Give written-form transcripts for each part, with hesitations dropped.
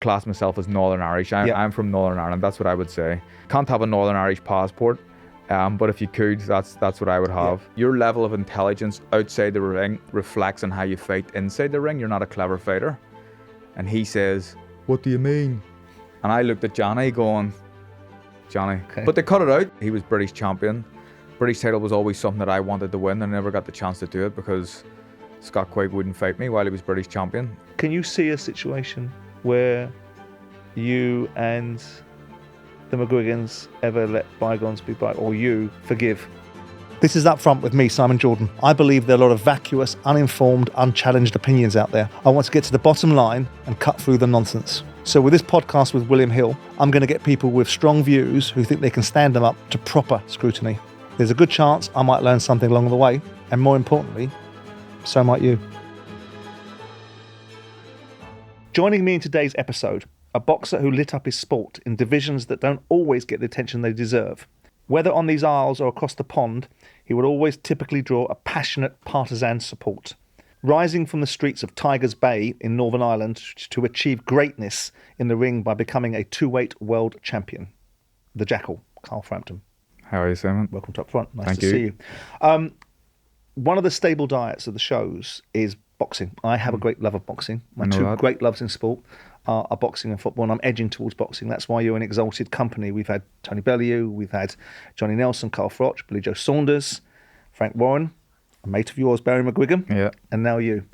class myself as Northern Irish. I'm from Northern Ireland. That's what I would say. Can't have a Northern Irish passport, but if you could, that's what I would have. Your level of intelligence outside the ring reflects on how you fight inside the ring. You're not a clever fighter. And he says, "What do you mean?" And I looked at Johnny going, "Johnny." Okay. But they cut it out. He was British champion. British title was always something that I wanted to win. I never got the chance to do it because Scott Quigg wouldn't fight me while he was British champion. Can you see a situation where you and the McGuigans ever let bygones be bygones, or you forgive? This is Up Front with me, Simon Jordan. I believe there are a lot of vacuous, uninformed, unchallenged opinions out there. I want to get to the bottom line and cut through the nonsense. So with this podcast with William Hill, I'm going to get people with strong views who think they can stand them up to proper scrutiny. There's a good chance I might learn something along the way, and more importantly, so might you. Joining me in today's episode, a boxer who lit up his sport in divisions that don't always get the attention they deserve. Whether on these aisles or across the pond, he would always typically draw a passionate partisan support. Rising from the streets of Tigers Bay in Northern Ireland to achieve greatness in the ring by becoming a two-weight world champion. The Jackal, Carl Frampton. How are you, Simon? Welcome to Up Front. Nice Thank to you. see you. One of the stable diets of the shows is boxing. I have a great love of boxing. My two great loves in sport are boxing and football, and I'm edging towards boxing. That's why you're an exalted company. We've had Tony Bellew, we've had Johnny Nelson, Carl Frampton, Billy Joe Saunders, Frank Warren, a mate of yours, Barry McGuigan, and now you.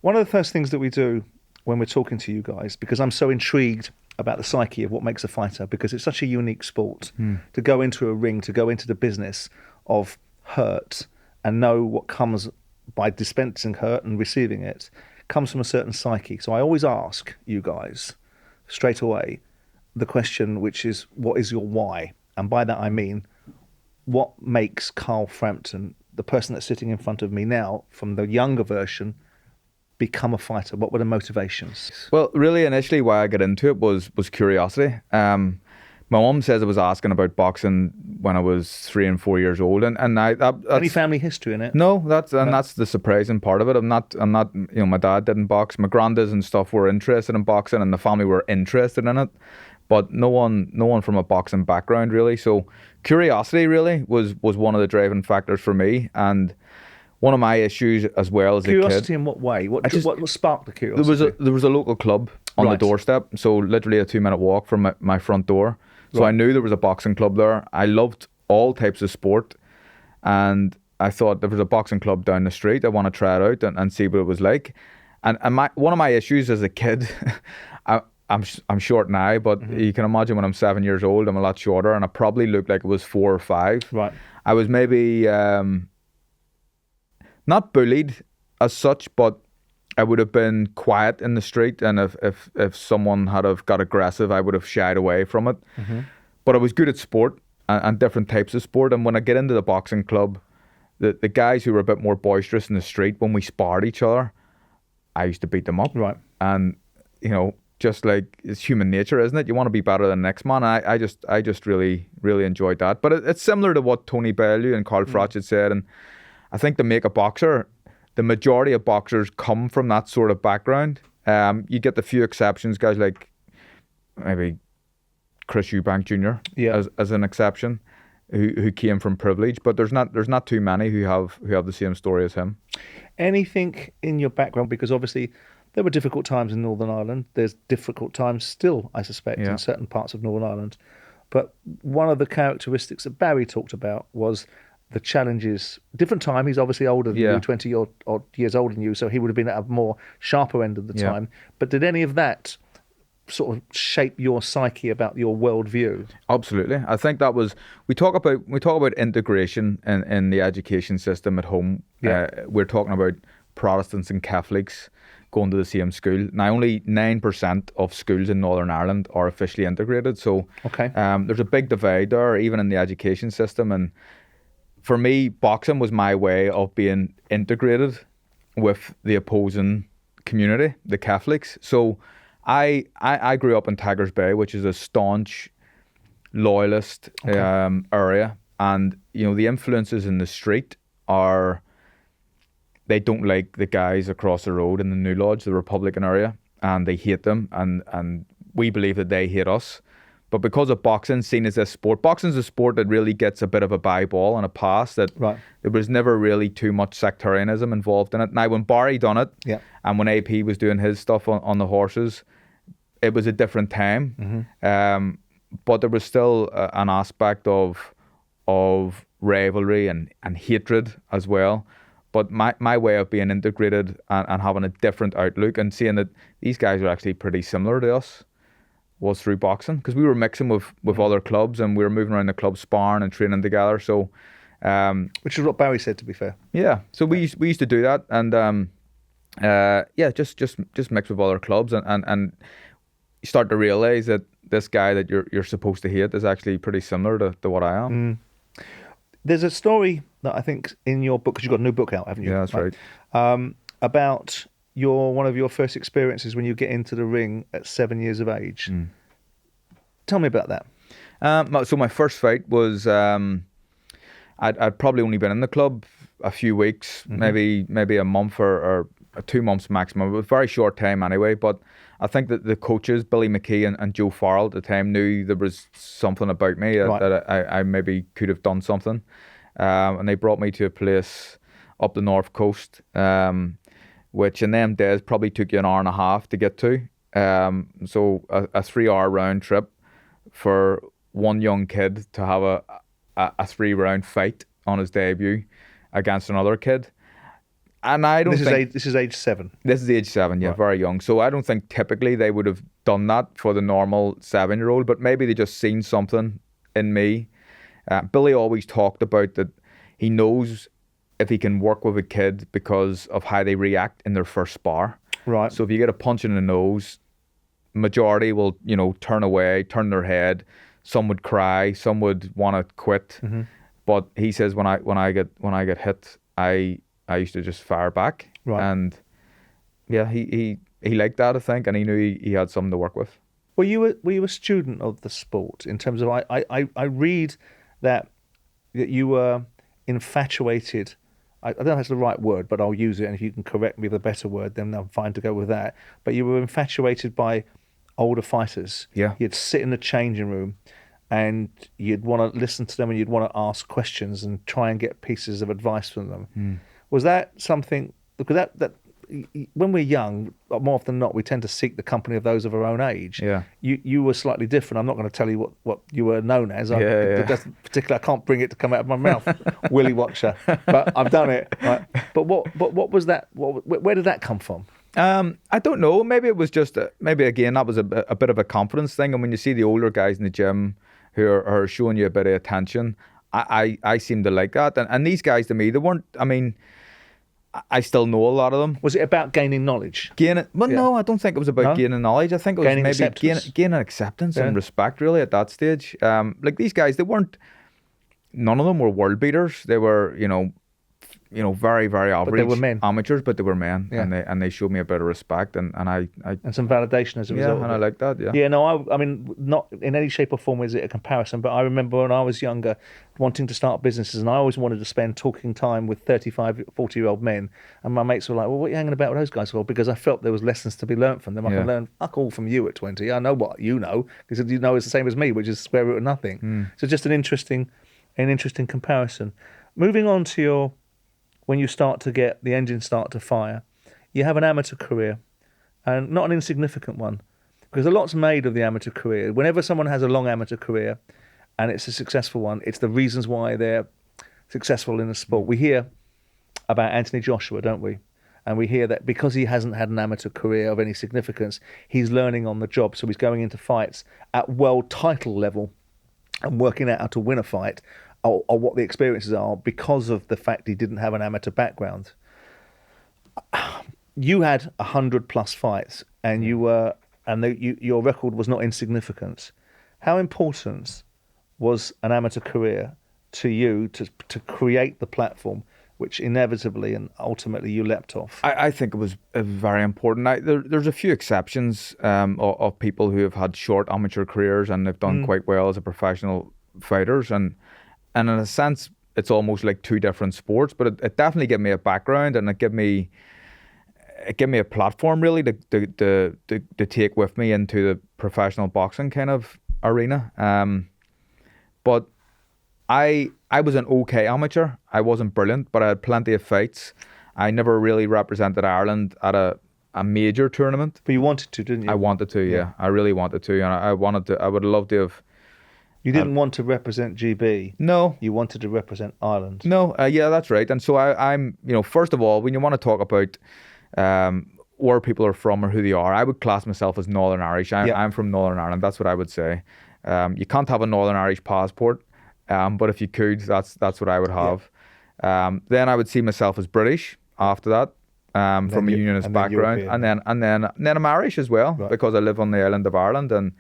One of the first things that we do when we're talking to you guys, because I'm so intrigued about the psyche of what makes a fighter, because it's such a unique sport, to go into a ring, to go into the business of hurt and know what comes by dispensing hurt and receiving it, comes from a certain psyche. So I always ask you guys straight away the question, which is, what is your why? And by that I mean, what makes Carl Frampton, the person that's sitting in front of me now, from the younger version, become a fighter? What were the motivations? Well, really, initially why I got into it was curiosity. My mum says I was asking about boxing when I was 3 and 4 years old, and that's any family history in it? No, that's the surprising part of it. I'm not. You know, my dad didn't box. My grandads and stuff were interested in boxing, and the family were interested in it, but no one from a boxing background really. So curiosity really was one of the driving factors for me, and one of my issues as well as a kid. Curiosity in what way? What sparked the curiosity? There was a local club on the doorstep, so literally a 2-minute walk from my front door. So I knew there was a boxing club there. I loved all types of sport, and I thought there was a boxing club down the street. I want to try it out and see what it was like. And one of my issues as a kid, I'm short now, but you can imagine when I'm 7 years old, I'm a lot shorter, and I probably looked like it was 4 or 5. Right. I was maybe not bullied as such, but I would have been quiet in the street, and if someone had have got aggressive, I would have shied away from it. But I was good at sport and different types of sport. And when I get into the boxing club, the guys who were a bit more boisterous in the street, when we sparred each other, I used to beat them up. Right. And you know, just like it's human nature, isn't it? You want to be better than the next man. I just really enjoyed that. But it's similar to what Tony Bellew and Carl Frampton said, and I think to make a boxer, the majority of boxers come from that sort of background. You get the few exceptions, guys like maybe Chris Eubank Jr. As an exception, who came from privilege. But there's not too many who have the same story as him. Anything in your background? Because obviously there were difficult times in Northern Ireland. There's difficult times still, I suspect, in certain parts of Northern Ireland. But one of the characteristics that Barry talked about was the challenges. Different time. He's obviously older than you, 20 odd years older than you, so he would have been at a more sharper end of the time. But did any of that sort of shape your psyche about your worldview? Absolutely. I think that was, we talk about integration in the education system at home. We're talking about Protestants and Catholics going to the same school. Now, only 9% of schools in Northern Ireland are officially integrated. So there's a big divide there, even in the education system. And for me, boxing was my way of being integrated with the opposing community, the Catholics. So I grew up in Tigers Bay, which is a staunch loyalist area. And, you know, the influences in the street are, they don't like the guys across the road in the New Lodge, the Republican area, and they hate them. And we believe that they hate us. But because of boxing, seen as a sport, boxing is a sport that really gets a bit of a by ball and a pass, that there was never really too much sectarianism involved in it. Now, when Barry done it, and when AP was doing his stuff on the horses, it was a different time. But there was still an aspect of rivalry and hatred as well. But my way of being integrated and having a different outlook and seeing that these guys are actually pretty similar to us was through boxing, because we were mixing with other clubs and we were moving around the club sparring and training together. So, which is what Barry said, to be fair. Yeah. So we used to do that, and just mix with other clubs and you start to realize that this guy that you're supposed to hate is actually pretty similar to what I am. There's a story that I think in your book, because you've got a new book out, haven't you? Yeah, that's right. About one of your first experiences when you get into the ring at 7 years of age. Tell me about that. So my first fight was, I'd probably only been in the club a few weeks, maybe a month or 2 months maximum. It was a very short time anyway, but I think that the coaches, Billy McKee and Joe Farrell at the time, knew there was something about me that I maybe could have done something. And they brought me to a place up the north coast, which in them days probably took you an hour and a half to get to. So a 3-hour round trip for one young kid to have a 3-round fight on his debut against another kid. And I don't think... This is age 7? This is age 7, yeah, very young. So I don't think typically they would have done that for the normal 7-year-old, but maybe they just seen something in me. Billy always talked about that he knows if he can work with a kid because of how they react in their first spar. Right. So if you get a punch in the nose, majority will, turn away, turn their head. Some would cry, some would want to quit. But he says when I get hit, I used to just fire back. Right. And yeah, he liked that, I think, and he knew he had something to work with. Were you a student of the sport in terms of I read that you were infatuated. I don't know if that's the right word, but I'll use it, and if you can correct me with a better word, then I'm fine to go with that. But you were infatuated by older fighters. Yeah. You'd sit in the changing room and you'd want to listen to them and you'd want to ask questions and try and get pieces of advice from them. Was that something, because that when we're young, more often than not, we tend to seek the company of those of our own age. Yeah. You were slightly different. I'm not going to tell you what you were known as. That's particularly, I can't bring it to come out of my mouth, Willy Watcher. But I've done it. Right? But what was that? Where did that come from? I don't know. Maybe it was just, maybe again, that was a bit of a confidence thing. And when you see the older guys in the gym who are showing you a bit of attention, I seem to like that. And these guys to me, they weren't, I mean, I still know a lot of them. Was it about gaining knowledge? No, I don't think it was about gaining knowledge. I think it was gaining acceptance and respect, really, at that stage. Like these guys, none of them were world beaters. They were, very, very average. But they were men. Amateurs, but they were men. Yeah. And they showed me a bit of respect and I and some validation as a result. Yeah, and I like that, yeah. Yeah, no, I mean, not in any shape or form is it a comparison, but I remember when I was younger wanting to start businesses, and I always wanted to spend talking time with 35, 40-year-old men, and my mates were like, well, what are you hanging about with those guys for? Because I felt there was lessons to be learnt from them. I can learn fuck all from you at 20. I know what you know, because you know it's the same as me, which is square root of nothing. So just an interesting comparison. Moving on to when you start to get the engine start to fire, you have an amateur career, and not an insignificant one, because a lot's made of the amateur career. Whenever someone has a long amateur career and it's a successful one, it's the reasons why they're successful in the sport. We hear about Antony Joshua, don't we? And we hear that because he hasn't had an amateur career of any significance, he's learning on the job. So he's going into fights at world title level and working out how to win a fight, or what the experiences are, because of the fact he didn't have an amateur background. You had 100+ fights, and your record was not insignificant. How important was an amateur career to you to create the platform which inevitably and ultimately you leapt off? I think it was very important. There's a few exceptions of people who have had short amateur careers and they've done quite well as a professional fighters, and in a sense, it's almost like two different sports, but it definitely gave me a background, and it gave me it gave me a platform really to take with me into the professional boxing kind of arena. But I was an okay amateur. I wasn't brilliant, but I had plenty of fights. I never really represented Ireland at a major tournament. But you wanted to, didn't you? I wanted to, yeah. I really wanted to, and I wanted to. I would love to have. You didn't want to represent GB. No. You wanted to represent Ireland. No, yeah, that's right. And so I'm, first of all, when you want to talk about where people are from or who they are, I would class myself as Northern Irish. I'm from Northern Ireland. That's what I would say. You can't have a Northern Irish passport, but if you could, that's what I would have. Then I would see myself as British after that, from a unionist background, and then I'm Irish as well, because I live on the island of Ireland, and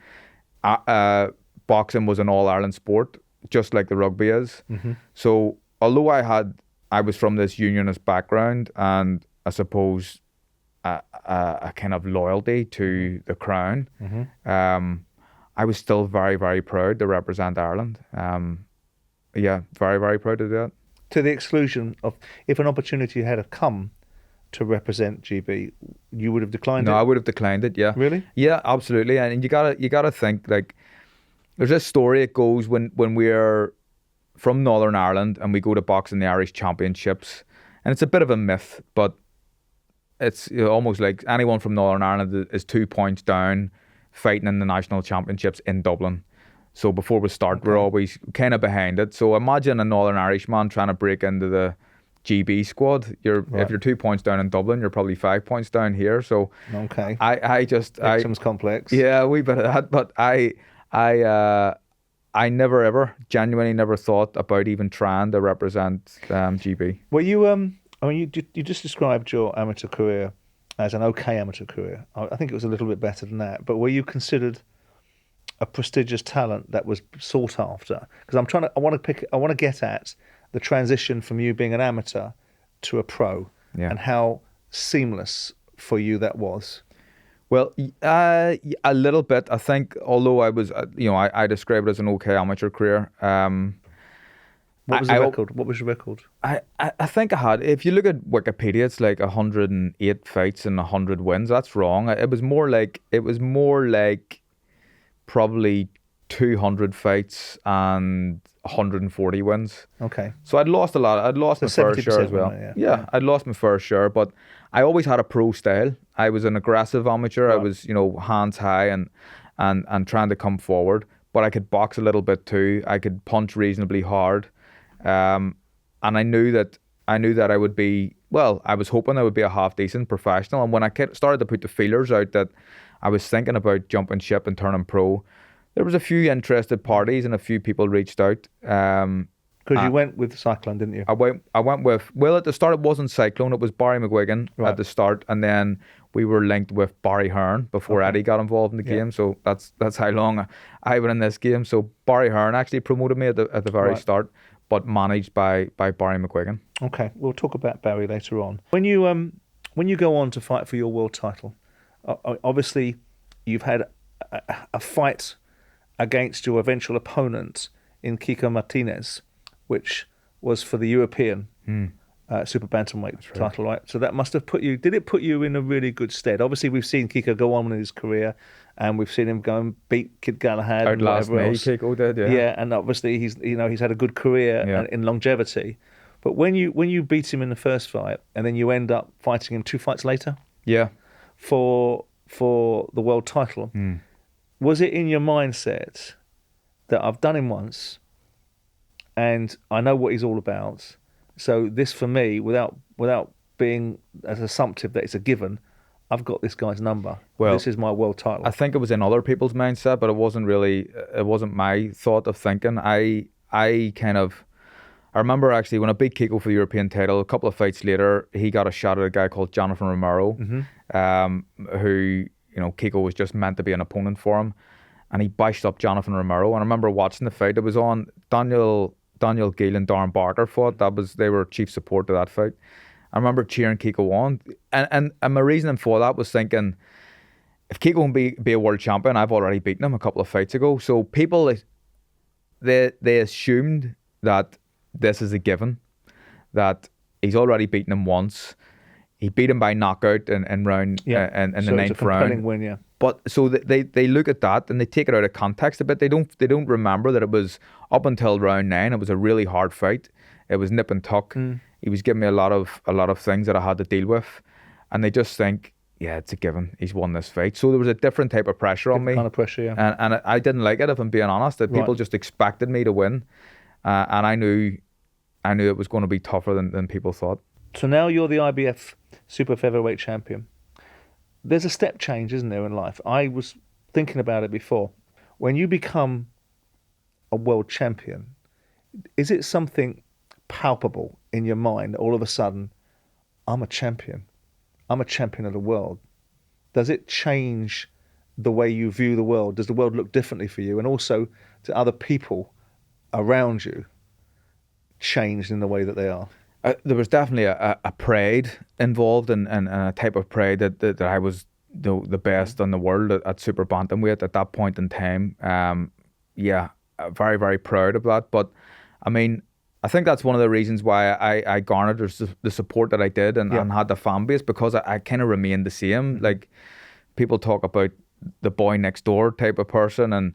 boxing was an all-Ireland sport, just like the rugby is. Mm-hmm. So although I was from this unionist background, and I suppose a kind of loyalty to the crown, I was still very, very proud to represent Ireland. Very, very proud to do that. To the exclusion of, if an opportunity had come to represent GB, you would have declined it? No, I would have declined it, yeah. Really? Yeah, absolutely. And you gotta think, like, there's this story it goes when we're from Northern Ireland and we go to box in the Irish Championships, and it's a bit of a myth, but it's almost like anyone from Northern Ireland is 2 points down fighting in the national championships in Dublin. So before we start, we're always kind of behind it. So imagine a Northern Irish man trying to break into the GB squad. If you're 2 points down in Dublin, you're probably 5 points down here. So victims complex. Yeah, a wee bit of that. But I never ever genuinely never thought about even trying to represent GB. Well, you just described your amateur career as an okay amateur career. I think it was a little bit better than that. But were you considered a prestigious talent that was sought after? Because I want to get at the transition from you being an amateur to a pro, and how seamless for you that was. Well, a little bit. I think, although I was, I describe it as an okay amateur career. What was the record? What was your record? I think I had, if you look at Wikipedia, it's like 108 fights and 100 wins. That's wrong. It was more like probably 200 fights and 140 wins. Okay. So I'd lost a lot. I'd lost my fair share as well. Yeah, I'd lost my fair share, but I always had a pro style. I was an aggressive amateur. Right. I was, hands high and trying to come forward, but I could box a little bit too. I could punch reasonably hard. And I knew that I would be, I was hoping I would be a half decent professional. And when I started to put the feelers out that I was thinking about jumping ship and turning pro, there was a few interested parties and a few people reached out. Because you went with Cyclone, didn't you? I went with, at the start it wasn't Cyclone, it was Barry McGuigan at the start, and then we were linked with Barry Hearn before Eddie got involved in the game. So that's how long I was in this game. So Barry Hearn actually promoted me at the very start, but managed by Barry McGuigan. Okay, we'll talk about Barry later on. When you go on to fight for your world title, obviously you've had a fight against your eventual opponent in Kiko Martinez, which was for the European super bantamweight title, right? So that must have did it put you in a really good stead? Obviously, we've seen Kiko go on in his career, and we've seen him go and beat Kid Galahad and whatever else. Kiko did, yeah. Yeah, and obviously he's had a good career in longevity. But when you beat him in the first fight, and then you end up fighting him 2 fights later, for the world title, was it in your mindset that I've done him once, and I know what he's all about? So this, for me, without being as assumptive that it's a given, I've got this guy's number. Well, this is my world title. I think it was in other people's mindset, but it wasn't my thought of thinking. I remember actually when I beat Kiko for the European title, a couple of fights later, he got a shot at a guy called Jonathan Romero, who, Kiko was just meant to be an opponent for him, and he bashed up Jonathan Romero. And I remember watching the fight. It was on Daniel Gill and Darren Barker fought. They were chief support to that fight. I remember cheering Kiko on, and my reasoning for that was thinking, if Kiko can be a world champion, I've already beaten him a couple of fights ago. So people, they assumed that this is a given, that he's already beaten him once. he beat him by knockout in round in the ninth round. Win, yeah. But so they look at that and they take it out of context a bit. They don't remember that it was up until round 9. It was a really hard fight. It was nip and tuck. He was giving me a lot of things that I had to deal with, and they just think, yeah, it's a given. He's won this fight. So there was a different type of pressure on me. Kind of pressure, yeah. And I didn't like it, if I'm being honest. That people just expected me to win, and I knew it was going to be tougher than people thought. So now you're the IBF Super-Featherweight champion. There's a step change, isn't there, in life? I was thinking about it before. When you become a world champion, is it something palpable in your mind all of a sudden, I'm a champion. I'm a champion of the world. Does it change the way you view the world? Does the world look differently for you? And also, to other people around you changed in the way that they are? There was definitely a pride involved and a type of pride that I was the best in the world at super bantamweight at that point in time. Very, very proud of that. But I mean, I think that's one of the reasons why I garnered the support that I did and had the fan base, because I kind of remained the same. Like, people talk about the boy next door type of person, and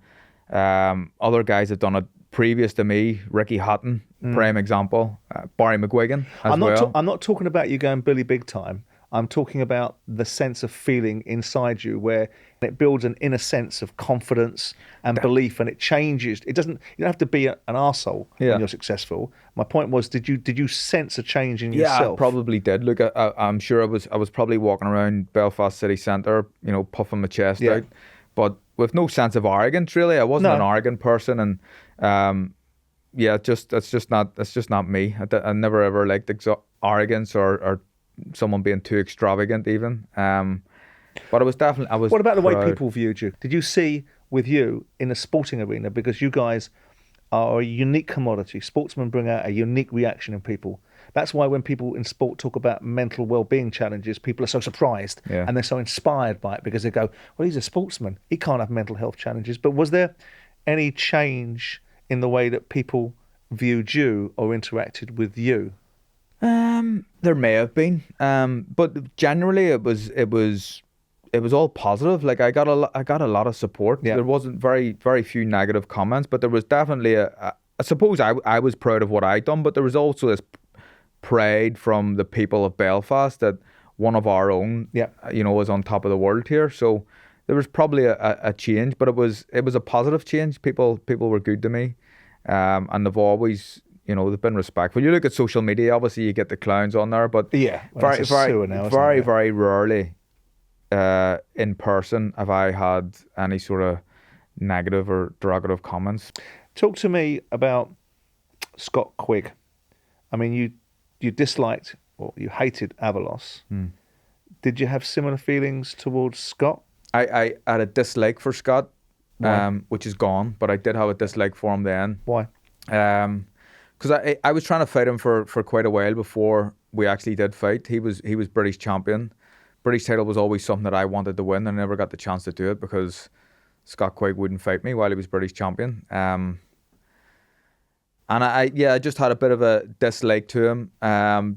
other guys have done it previous to me. Ricky Hatton, prime example. Barry McGuigan as well. I'm not talking about you going Billy Big Time. I'm talking about the sense of feeling inside you where it builds an inner sense of confidence and belief, and it changes. You don't have to be an arsehole when you're successful. My point was, did you sense a change in yourself? Yeah, I probably did. Look, I'm sure I was probably walking around Belfast city centre, puffing my chest out, but with no sense of arrogance, really. I wasn't an arrogant person, and that's just not me. I never ever liked arrogance or someone being too extravagant even. But I was definitely. What about the way people viewed you? Did you see with you in the sporting arena, because you guys are a unique commodity? Sportsmen bring out a unique reaction in people. That's why when people in sport talk about mental well-being challenges, people are so surprised and they're so inspired by it, because they go, well, he's a sportsman. He can't have mental health challenges. But was there any change in the way that people viewed you or interacted with you? There may have been, but generally it was all positive. Like, I got a lot of support. Yeah. There wasn't very few negative comments, but there was definitely I suppose I was proud of what I'd done, but there was also this pride from the people of Belfast that one of our own, was on top of the world here. So there was probably a change, but it was a positive change. People were good to me, and they've always. They've been respectful. You look at social media, obviously you get the clowns on there, but very rarely in person have I had any sort of negative or derogative comments. Talk to me about Scott Quigg. I mean, you disliked or you hated Avalos. Did you have similar feelings towards Scott? I had a dislike for Scott, which is gone, but I did have a dislike for him then. Why? Because I was trying to fight him for quite a while before we actually did fight. He was British champion. British title was always something that I wanted to win, and I never got the chance to do it because Scott Quigg wouldn't fight me while he was British champion. And I just had a bit of a dislike to him.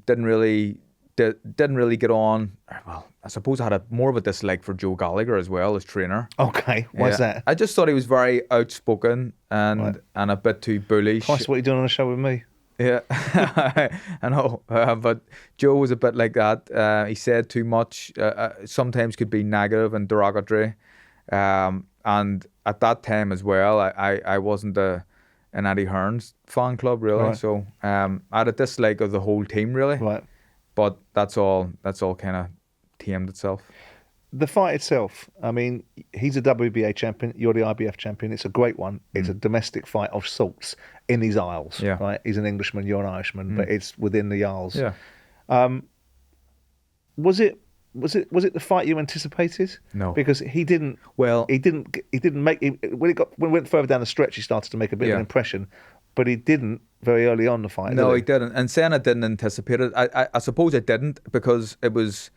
Didn't really get on. Well, I suppose I had more of a dislike for Joe Gallagher as well as trainer. Okay, why's that? I just thought he was very outspoken and a bit too bullish. Christ, what are you doing on a show with me? Yeah, I know. But Joe was a bit like that. He said too much. Sometimes could be negative and derogatory. And at that time as well, I wasn't an Eddie Hearns fan club really. Right. So I had a dislike of the whole team really. Right. But that's all kind of tamed itself. The fight itself, I mean, he's a WBA champion, you're the IBF champion. It's a great one. It's a domestic fight of sorts in these Isles, right? He's an Englishman, you're an Irishman, but it's within the Isles. Yeah. Was it the fight you anticipated? No, because he didn't. Well, he didn't make when we went further down the stretch. He started to make a bit of an impression, but he didn't very early on the fight. No, he didn't. And saying I didn't anticipate it, I suppose I didn't, because it was.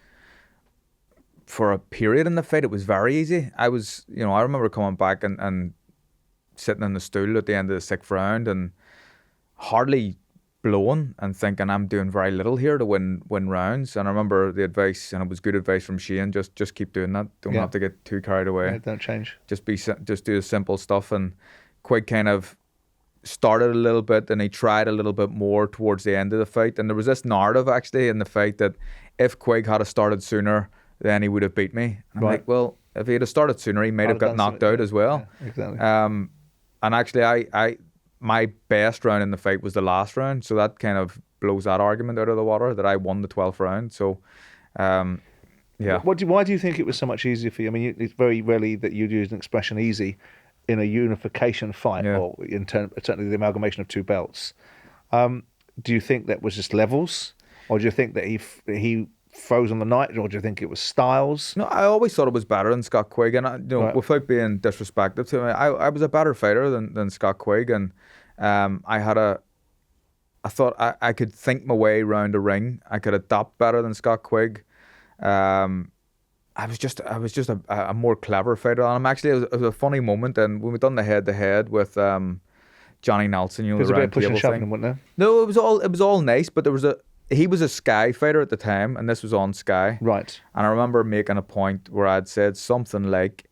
For a period in the fight, it was very easy. I remember coming back and sitting in the stool at the end of the 6th round and hardly blowing and thinking I'm doing very little here to win rounds. And I remember the advice, and it was good advice from Shane, just keep doing that. Don't have to get too carried away. Yeah, don't change. Just do the simple stuff. And Quigg kind of started a little bit, and he tried a little bit more towards the end of the fight. And there was this narrative actually in the fight that if Quigg had started sooner, then he would have beat me. And I'm like, well, if he had started sooner, he might have got knocked out as well. Yeah, exactly. And actually, my best round in the fight was the last round, so that kind of blows that argument out of the water that I won the 12th round. So, yeah. Why do you think it was so much easier for you? I mean, it's very rarely that you'd use an expression "easy" in a unification fight, or certainly the amalgamation of two belts. Do you think that was just levels, or do you think that he froze on the night, or do you think it was styles? No, I always thought it was better than Scott Quigg, and without being disrespectful to him, I was a better fighter than Scott Quigg, and I thought I could think my way around a ring. I could adapt better than Scott Quigg. I was just a more clever fighter. And it was a funny moment, and when we done the head-to-head with Johnny Nelson, you know, there's the a bit round of pushing and table shoving, thing. wasn't there? No, it was all nice, but he was a Sky fighter at the time, and this was on Sky. Right. And I remember making a point where I'd said something like,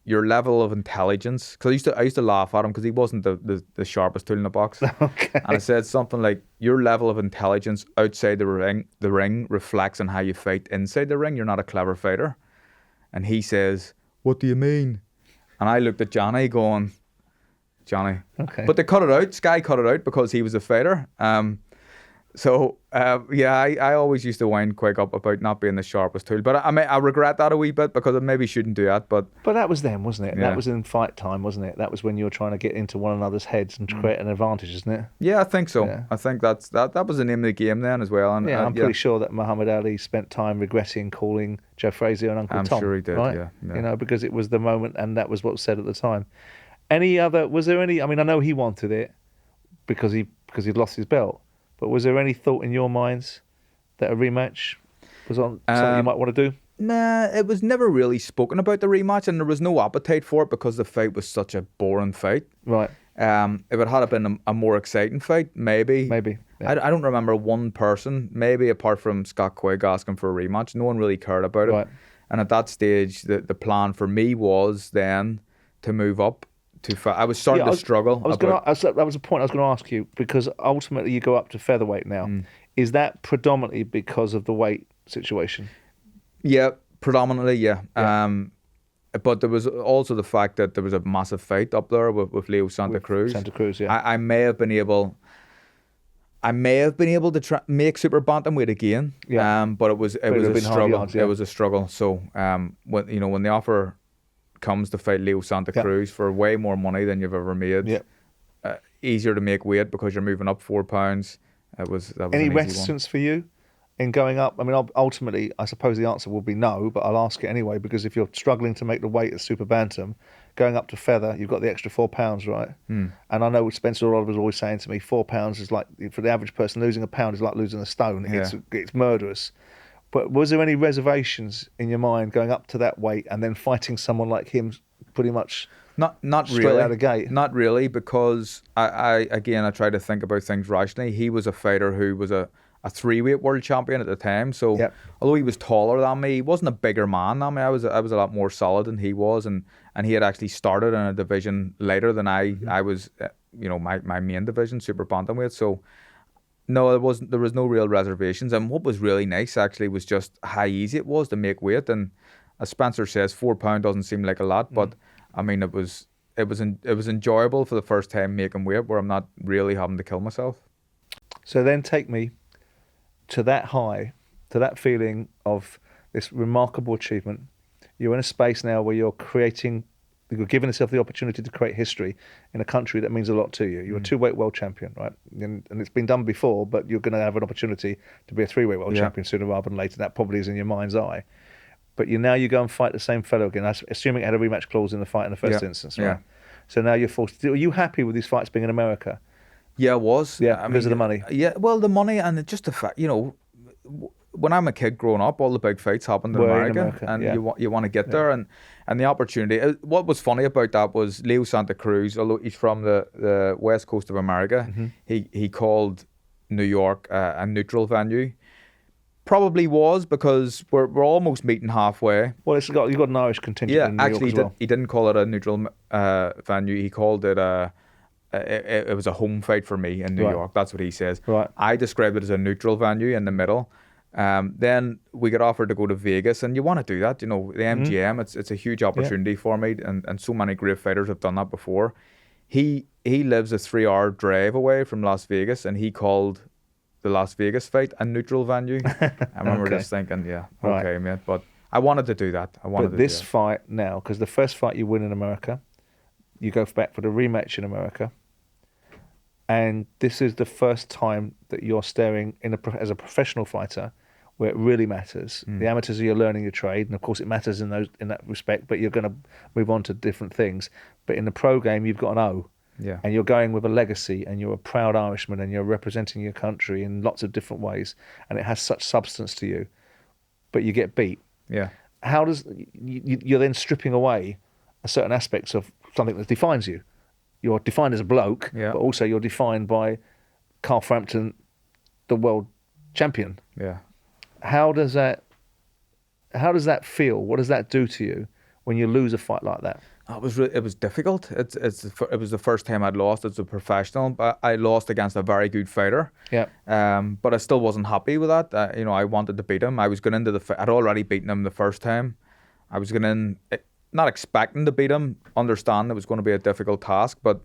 your level of intelligence, because I used to laugh at him because he wasn't the sharpest tool in the box. Okay. And I said something like, your level of intelligence outside the ring reflects on how you fight inside the ring. You're not a clever fighter. And he says, what do you mean? And I looked at Johnny going, Johnny. Okay. But they cut it out. Sky cut it out because he was a fighter. I always used to wind Quigg up about not being the sharpest tool. But I regret that a wee bit because I maybe shouldn't do that. But that was then, wasn't it? Yeah. That was in fight time, wasn't it? That was when you were trying to get into one another's heads and create an advantage, isn't it? Yeah, I think so. Yeah. I think that was the name of the game then as well. And I'm pretty sure that Muhammad Ali spent time regretting calling Joe Frazier and Uncle I'm Tom. sure he did, right? yeah. You know, because it was the moment and that was what was said at the time. Was there any, I mean, I know he wanted it because he'd lost his belt, but was there any thought in your minds that a rematch was on something you might want to do? Nah, it was never really spoken about the rematch, and there was no appetite for it because the fight was such a boring fight. Right. If it had been a more exciting fight, maybe. Yeah. I don't remember one person, maybe apart from Scott Quigg asking for a rematch. No one really cared about it. Right. And at that stage, the plan for me was then to move up to fight. I was starting to struggle. That was a point I was going to ask you, because ultimately you go up to featherweight now. Is that predominantly because of the weight situation? Yeah, predominantly, yeah. But there was also the fact that there was a massive fight up there with Leo Santa Cruz. Santa Cruz, yeah. I may have been able to make super bantamweight again. Yeah. But it was a struggle. Yards, yeah. It was a struggle. So when the offer comes to fight Leo Santa Cruz for way more money than you've ever made, easier to make weight because you're moving up 4 pounds. That was any reticence for you in going up? I mean, ultimately, I suppose the answer will be no, but I'll ask it anyway, because if you're struggling to make the weight at super bantam, going up to feather, you've got the extra 4 pounds, right? And I know Spencer Oliver was always saying to me, 4 pounds is like, for the average person, losing a pound is like losing a stone. It's murderous. But was there any reservations in your mind going up to that weight and then fighting someone like him pretty much not straight really out of gate? Not really, because I try to think about things rationally. He was a fighter who was a 3-weight world champion at the time. So although he was taller than me, he wasn't a bigger man than me. I was a lot more solid than he was, and he had actually started in a division later than I was. My main division, super bantamweight. So no, there was no real reservations. And what was really nice actually was just how easy it was to make weight. And as Spencer says, 4 pound doesn't seem like a lot, but I mean it was enjoyable for the first time making weight where I'm not really having to kill myself. So then take me to that high, to that feeling of this remarkable achievement. You're in a space now where you're giving yourself the opportunity to create history in a country that means a lot to you. You're a 2-weight world champion, right? And it's been done before, but you're going to have an opportunity to be a 3-weight world champion sooner rather than later. That probably is in your mind's eye. But you go and fight the same fellow again, assuming it had a rematch clause in the fight in the first instance, right? Yeah. So now you're forced to. Are you happy with these fights being in America? Yeah, it was. Yeah, because of the money. Yeah, well, the money and just the fact, when I'm a kid growing up, all the big fights happened in America, and you want to get there, and the opportunity. What was funny about that was Leo Santa Cruz, although he's from the west coast of America, he called New York a neutral venue. Probably was, because we're almost meeting halfway. Well, you've got an Irish contingent in New York as well. He didn't call it a neutral venue. He called it it was a home fight for me in New York. That's what he says. Right. I described it as a neutral venue in the middle. Then we got offered to go to Vegas, and you want to do that. You know, the MGM. It's a huge opportunity for me, and so many great fighters have done that before. He lives a 3-hour drive away from Las Vegas, and he called the Las Vegas fight a neutral venue. I remember just thinking, okay, mate. But I wanted to do that. But this fight now, because the first fight you win in America, you go back for the rematch in America, and this is the first time that you're staring as a professional fighter, where it really matters. The amateurs, you're learning your trade, and of course it matters in that respect. But you're going to move on to different things. But in the pro game, you've got an O. Yeah. And you're going with a legacy, and you're a proud Irishman, and you're representing your country in lots of different ways, and it has such substance to you, but you get beat. Yeah. How does you're then stripping away a certain aspects of something that defines you? You're defined as a bloke, but also you're defined by Carl Frampton, the world champion. Yeah. How does that feel? What does that do to you when you lose a fight like that? It was difficult. It was the first time I'd lost as a professional, but I lost against a very good fighter. Yeah. But I still wasn't happy with that. I wanted to beat him. I was going into the fight. I'd already beaten him the first time. I was going in, not expecting to beat him, understand it was going to be a difficult task, but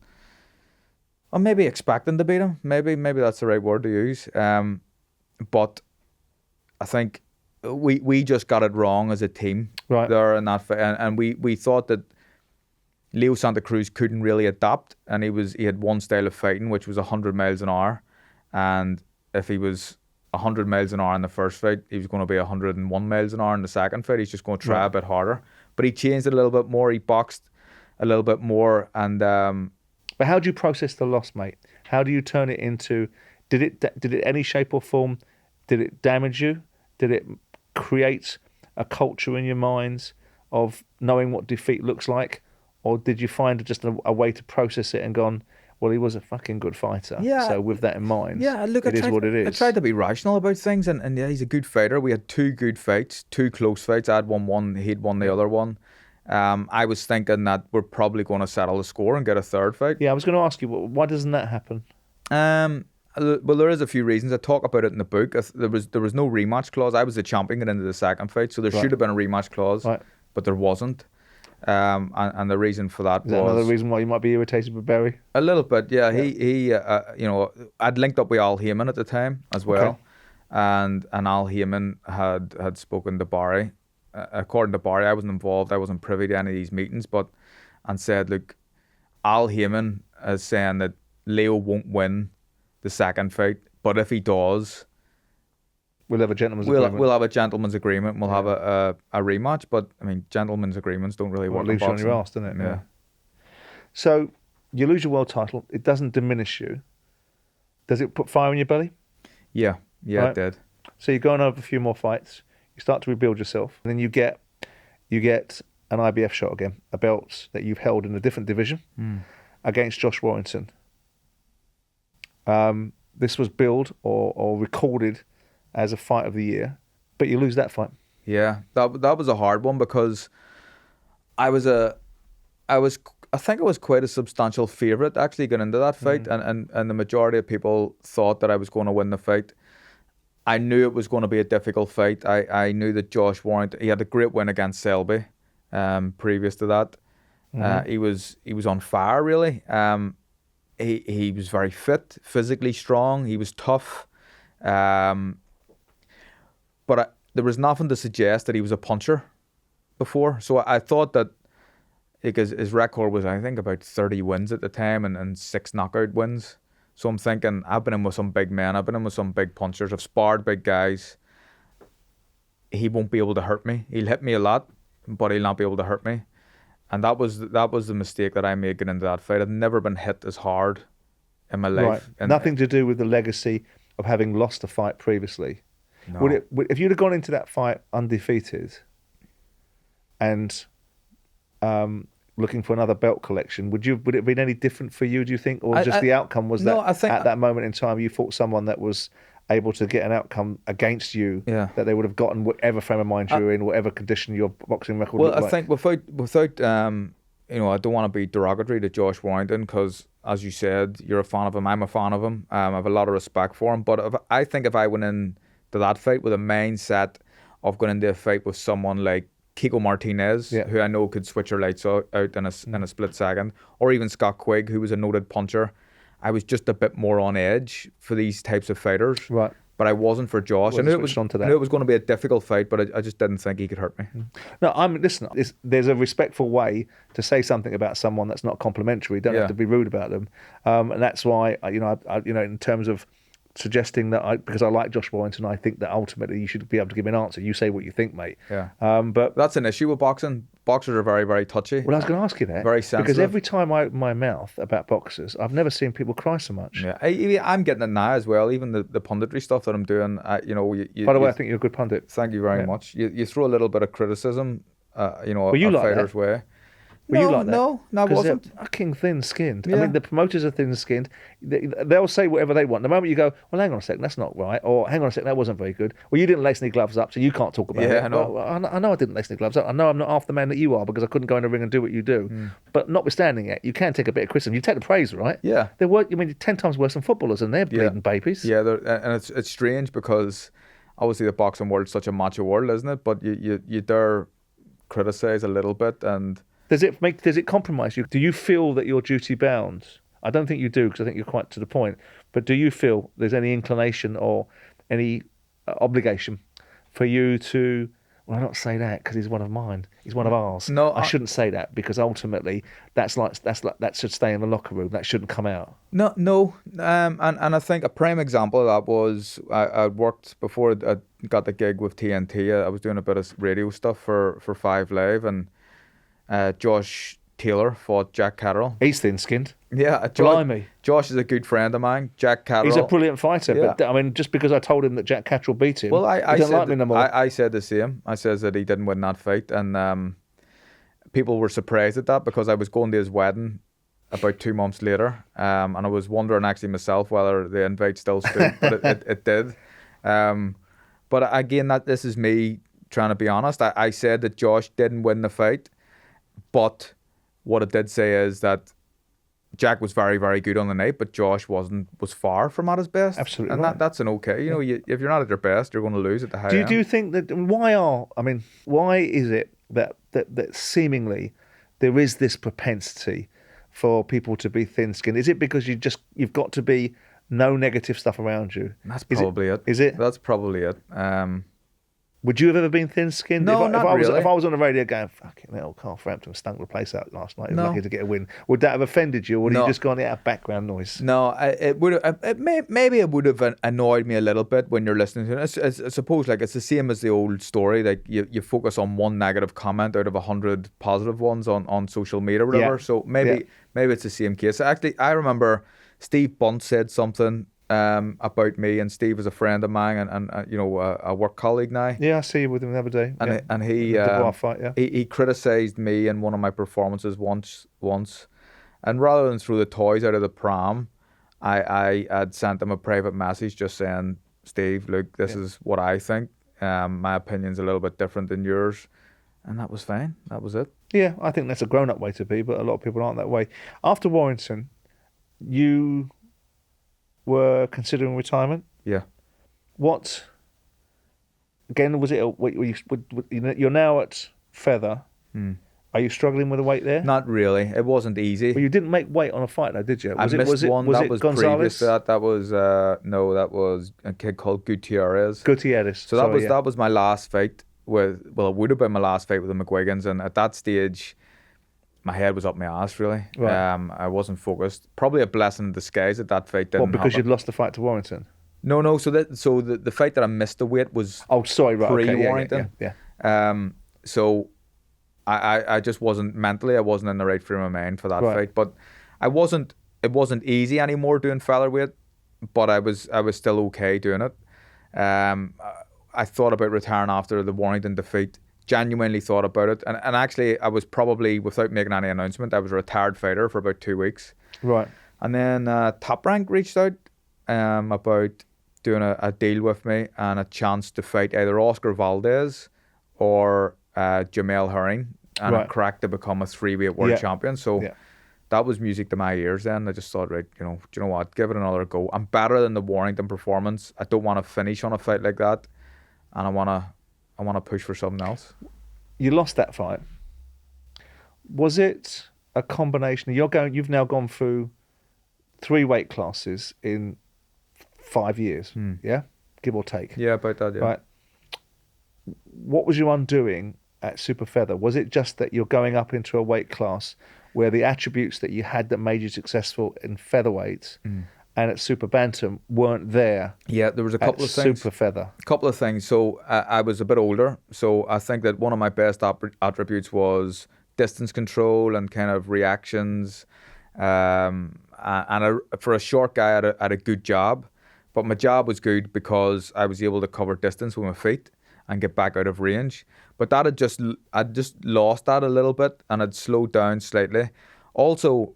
or maybe expecting to beat him. Maybe that's the right word to use. But I think we just got it wrong as a team there in that fight, and we thought that Leo Santa Cruz couldn't really adapt, and he had one style of fighting, which was 100 miles an hour, and if he was 100 miles an hour in the first fight, he was going to be 101 miles an hour in the second fight. He's just going to try a bit harder, but he changed it a little bit more. He boxed a little bit more, and but how do you process the loss, mate? How do you turn it into? Did it any shape or form? Did it damage you? Did it create a culture in your minds of knowing what defeat looks like? Or did you find just a way to process it and gone, well, he was a fucking good fighter. Yeah. So with that in mind, look, it is what it is. I tried to be rational about things, and yeah, he's a good fighter. We had 2 good fights, 2 close fights. I'd won one, he'd won the other one. I was thinking that we're probably going to settle the score and get a third fight. Yeah, I was going to ask you, why doesn't that happen? Well, there is a few reasons. I talk about it in the book. There was no rematch clause. I was the champion going into the second fight, so there should have been a rematch clause, but there wasn't. And the reason for that was another reason why you might be irritated with Barry. A little bit, yeah. He I'd linked up with Al Heyman at the time as well, and Al Heyman had spoken to Barry. According to Barry, I wasn't involved. I wasn't privy to any of these meetings, and said, look, Al Heyman is saying that Leo won't win the second fight, but if he does, we'll have a gentleman's agreement. We'll have a gentleman's agreement. We'll have a rematch. But I mean, gentleman's agreements don't really work. It leaves you on your arse, doesn't it? Yeah. So you lose your world title. It doesn't diminish you. Does it put fire in your belly? Yeah, it did. So you're going over a few more fights. You start to rebuild yourself, and then you get an IBF shot again, a belt that you've held in a different division against Josh Warrington. This was billed or recorded as a fight of the year, but you lose that fight. Yeah, that was a hard one because I think I was quite a substantial favourite actually going into that fight, and the majority of people thought that I was going to win the fight. I knew it was going to be a difficult fight. I knew that Josh Warrington, he had a great win against Selby previous to that. He was on fire really. He was very fit, physically strong. He was tough. But there was nothing to suggest that he was a puncher before. So I thought that because his record was, I think, about 30 wins at the time and 6 knockout wins. So I'm thinking, I've been in with some big men. I've been in with some big punchers. I've sparred big guys. He won't be able to hurt me. He'll hit me a lot, but he'll not be able to hurt me. And that was the mistake that I made getting into that fight. I'd never been hit as hard in my life. Right. Nothing to do with the legacy of having lost a fight previously. No. If you'd have gone into that fight undefeated and looking for another belt collection, would it have been any different for you, do you think? Or the outcome was at that moment in time you fought someone that was able to get an outcome against you that they would have gotten whatever frame of mind you're in, whatever condition your boxing record looked like? I think without I don't want to be derogatory to Josh Warrington because, as you said, you're a fan of him. I'm a fan of him. I have a lot of respect for him. But I think if I went into that fight with a mindset of going into a fight with someone like Kiko Martinez, who I know could switch her lights out in a split second, or even Scott Quigg, who was a noted puncher, I was just a bit more on edge for these types of fighters. Right. But I wasn't for Josh. I knew it was going to be a difficult fight, but I just didn't think he could hurt me. No, listen. There's a respectful way to say something about someone that's not complimentary. You don't have to be rude about them, and that's why in terms of suggesting that because I like Josh Warrington, I think that ultimately you should be able to give an answer. You say what you think, mate. Yeah. But that's an issue with boxing. Boxers are very, very touchy. Well, I was going to ask you that. Very sensitive. Because every time I open my mouth about boxers, I've never seen people cry so much. Yeah, I'm getting it now as well. Even the punditry stuff that I'm doing. By the way, I think you're a good pundit. Thank you very much. You throw a little bit of criticism, a fighter's way. Were you like that? No, I wasn't. They're fucking thin-skinned. Yeah. I mean, the promoters are thin-skinned. They'll say whatever they want. The moment you go, well, hang on a second, that's not right. Or hang on a second, that wasn't very good. Well, you didn't lace any gloves up, so you can't talk about it. Yeah, I know. Well, I know I didn't lace any gloves up. I know I'm not half the man that you are because I couldn't go in the ring and do what you do. But notwithstanding it, you can take a bit of criticism. You take the praise, right? Yeah. They're 10 times worse than footballers, and they're bleeding babies. Yeah, and it's strange because obviously the boxing world's such a macho world, isn't it? But you dare criticise a little bit and... Does it compromise you? Do you feel that you're duty bound? I don't think you do because I think you're quite to the point. But do you feel there's any inclination or any obligation for you to? Well, I'll not say that because he's one of mine. He's one of ours. No, I shouldn't say that because ultimately that should stay in the locker room. That shouldn't come out. No. And I think a prime example of that was I worked before I got the gig with TNT. I was doing a bit of radio stuff for 5 Live and. Josh Taylor fought Jack Catterall. He's thin-skinned. Yeah, Josh is a good friend of mine. Jack Catterall. He's a brilliant fighter, but I mean, just because I told him that Jack Catterall beat him, well, I don't like me no more. I said the same. I said that he didn't win that fight, and people were surprised at that because I was going to his wedding about 2 months later, and I was wondering actually myself whether the invite still stood, but it did. But again, this is me trying to be honest. I said that Josh didn't win the fight. But what I did say is that Jack was very, very good on the night, but Josh was far from at his best. Absolutely, and that's an okay. If you're not at your best, you're going to lose at the high end. Do you think that why is it that seemingly there is this propensity for people to be thin-skinned? Is it because you've got to be no negative stuff around you? That's probably it. Is it? That's probably it. Would you have ever been thin-skinned? No, if I was on the radio going, fucking hell, Carl Frampton stunk the place out last night. He was lucky to get a win. Would that have offended you, or would you just gone out of background noise? No, it would. Maybe it would have annoyed me a little bit when you're listening to it. I suppose it's the same as the old story. Like you focus on one negative comment out of 100 positive ones on social media or whatever. Yeah. So maybe it's the same case. Actually, I remember Steve Bunt said something. About me, and Steve is a friend of mine and a work colleague now. Yeah, I see you with him the other day. And he fight, he criticised me in one of my performances once, and rather than throw the toys out of the pram, I had sent him a private message just saying, Steve, look, this is what I think. My opinion's a little bit different than yours, and that was fine. That was it. Yeah, I think that's a grown-up way to be, but a lot of people aren't that way. After Warrington, you were considering retirement. Yeah. What? Again, was it? You're now at Feather. Are you struggling with the weight there? Not really. It wasn't easy. Well, you didn't make weight on a fight, though, did you? I missed one. Was that it was Gonzalez? Previous to that. That was that was a kid called Gutierrez. So that was my last fight with. Well, it would have been my last fight with the McGuigans, and at that stage, my head was up my ass, really. Right. I wasn't focused. Probably a blessing in disguise that fight didn't because happen. you'd lost the fight to Warrington? No. So the fight that I missed the weight was pre-Warrington. Yeah. So I just wasn't mentally. I wasn't in the right frame of mind for that fight. But it wasn't easy anymore doing featherweight. But I was still okay doing it. I thought about retiring after the Warrington defeat. Genuinely thought about it, and actually I was probably, without making any announcement, I was a retired fighter for about 2 weeks. Right. And then Top Rank reached out about doing a deal with me and a chance to fight either Oscar Valdez or Jamel Herring, and a crack to become a 3-weight world champion. So that was music to my ears then. I just thought, right, do you know what? Give it another go. I'm better than the Warrington performance. I don't want to finish on a fight like that, and I want to push for something else. You lost that fight. Was it a combination? You've now gone through 3 weight classes in 5 years, yeah, give or take. Yeah, about that. Yeah. Right. What was your undoing at Super Feather? Was it just that you're going up into a weight class where the attributes that you had that made you successful in featherweight and at Super Bantam weren't there? Yeah, there was a couple of things. Super Feather. A couple of things. So I was a bit older, so I think that one of my best attributes was distance control and kind of reactions. And for a short guy, I had a good jab, but my jab was good because I was able to cover distance with my feet and get back out of range. But that I'd just lost that a little bit, and I'd slowed down slightly. Also,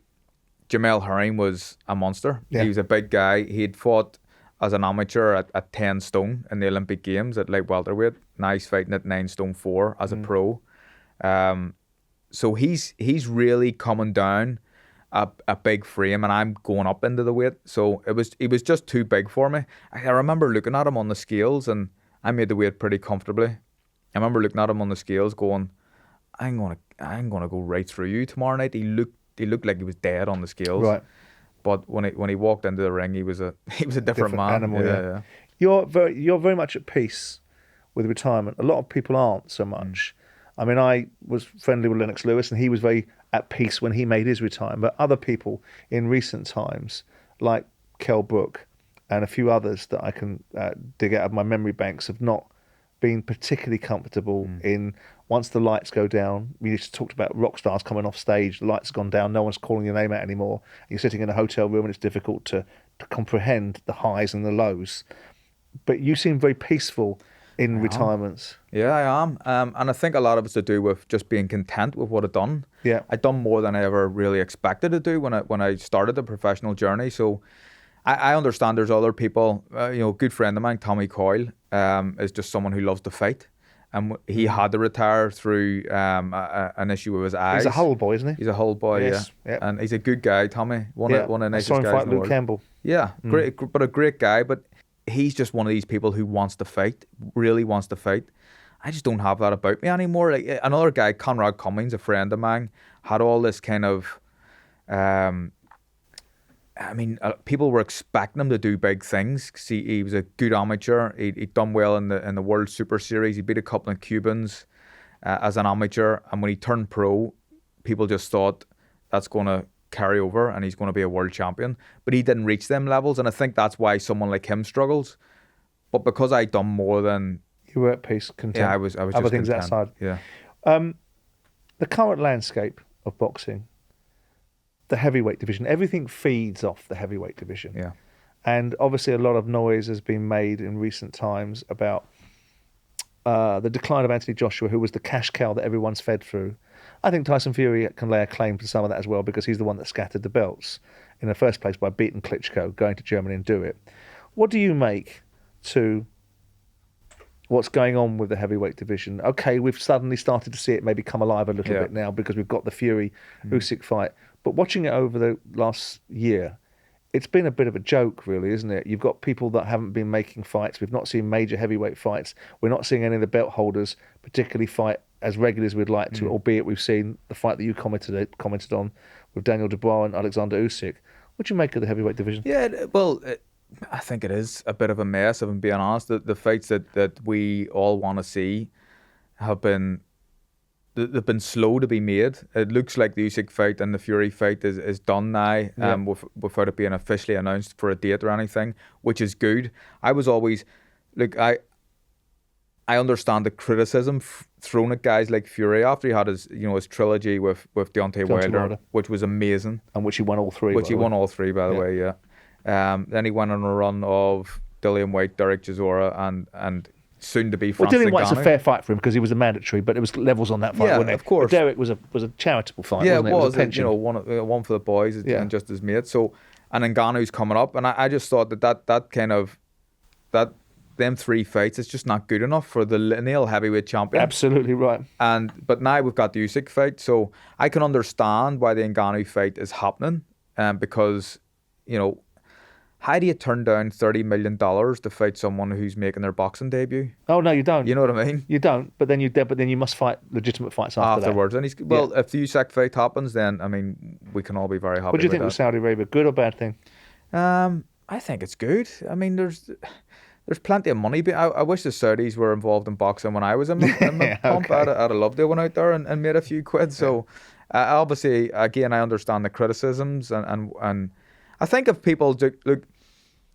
Jamel Herring was a monster. Yeah. He was a big guy. He'd fought as an amateur at 10 stone in the Olympic Games at light welterweight. Now he's fighting at 9 stone 4 as a pro. So he's really coming down a big frame, and I'm going up into the weight. So he was just too big for me. I remember looking at him on the scales, and I made the weight pretty comfortably. I remember looking at him on the scales going, I'm gonna go right through you tomorrow night. He looked like he was dead on the scales. Right. But when he walked into the ring, he was a different man. Animal, yeah. You're very much at peace with retirement. A lot of people aren't so much. I mean, I was friendly with Lennox Lewis, and he was very at peace when he made his retirement. But other people in recent times, like Kell Brook and a few others that I can dig out of my memory banks, have not been particularly comfortable in, once the lights go down. We used to talk about rock stars coming off stage, the lights have gone down, no one's calling your name out anymore. You're sitting in a hotel room and it's difficult to comprehend the highs and the lows. But you seem very peaceful in retirements. Yeah, I am. And I think a lot of it's to do with just being content with what I've done. Yeah. I've done more than I ever really expected to do when I started the professional journey. So I understand there's other people, a good friend of mine, Tommy Coyle, is just someone who loves to fight. And he had to retire through an issue with his eyes. He's a Hull boy, isn't he? He's a Hull boy, yes. Yeah. Yep. And he's a good guy, Tommy. One of the nicest guys in the world. Luke Campbell. Yeah, great, but a great guy. But he's just one of these people who wants to fight, really wants to fight. I just don't have that about me anymore. Like another guy, Conrad Cummings, a friend of mine, had all this kind of... people were expecting him to do big things. He was a good amateur. He'd done well in the World Super Series. He beat a couple of Cubans as an amateur. And when he turned pro, people just thought that's going to carry over and he's going to be a world champion. But he didn't reach them levels. And I think that's why someone like him struggles. But because I'd done more than... You were at peace, content. Yeah, I was other just things content. Outside. Yeah. The current landscape of boxing, the heavyweight division, everything feeds off the heavyweight division. Yeah. And obviously a lot of noise has been made in recent times about the decline of Antony Joshua, who was the cash cow that everyone's fed through. I think Tyson Fury can lay a claim to some of that as well, because he's the one that scattered the belts in the first place by beating Klitschko, going to Germany and do it. What do you make to what's going on with the heavyweight division? Okay, we've suddenly started to see it maybe come alive a little bit now because we've got the Fury-Usyk fight. But watching it over the last year, it's been a bit of a joke, really, isn't it? You've got people that haven't been making fights. We've not seen major heavyweight fights. We're not seeing any of the belt holders particularly fight as regularly as we'd like to, albeit we've seen the fight that you commented on with Daniel Dubois and Alexander Usyk. What do you make of the heavyweight division? Yeah, well, I think it is a bit of a mess, if I'm being honest. The fights that we all want to see they've been slow to be made. It looks like the Usyk fight and the Fury fight is done now, without it being officially announced for a date or anything, which is good. I was always, I understand the criticism thrown at guys like Fury after he had his trilogy with Deontay Wilder, which was amazing, and which he won all three. Which he won all three, by the way. Yeah. Then he went on a run of Dillian White, Derek Chisora, and soon to be Well, Francis Dillian White's a Ngannou. fair fight for him because he was a mandatory, but there was levels on that fight, Yeah, wasn't it? of course. But Derek was a charitable fight, Yeah, wasn't it? it was. a pension. One for the boys Yeah. and just his mates. So, and Ngannou's coming up, and I just thought that kind of them 3 fights is just not good enough for the lineal heavyweight champion. Absolutely right. But now we've got the Usyk fight, so I can understand why the Ngannou fight is happening, because how do you turn down $30 million to fight someone who's making their boxing debut? Oh no, you don't. You know what I mean? You don't. But then you must fight legitimate fights Afterwards, that. and if the Usyk fight happens, then I mean we can all be very happy. What do you think with of Saudi Arabia? Good or bad thing? I think it's good. I mean, there's plenty of money. But I wish the Saudis were involved in boxing when I was in my pump. Okay. I'd have loved to went out there and made a few quid. So obviously, again, I understand the criticisms and I think if people look,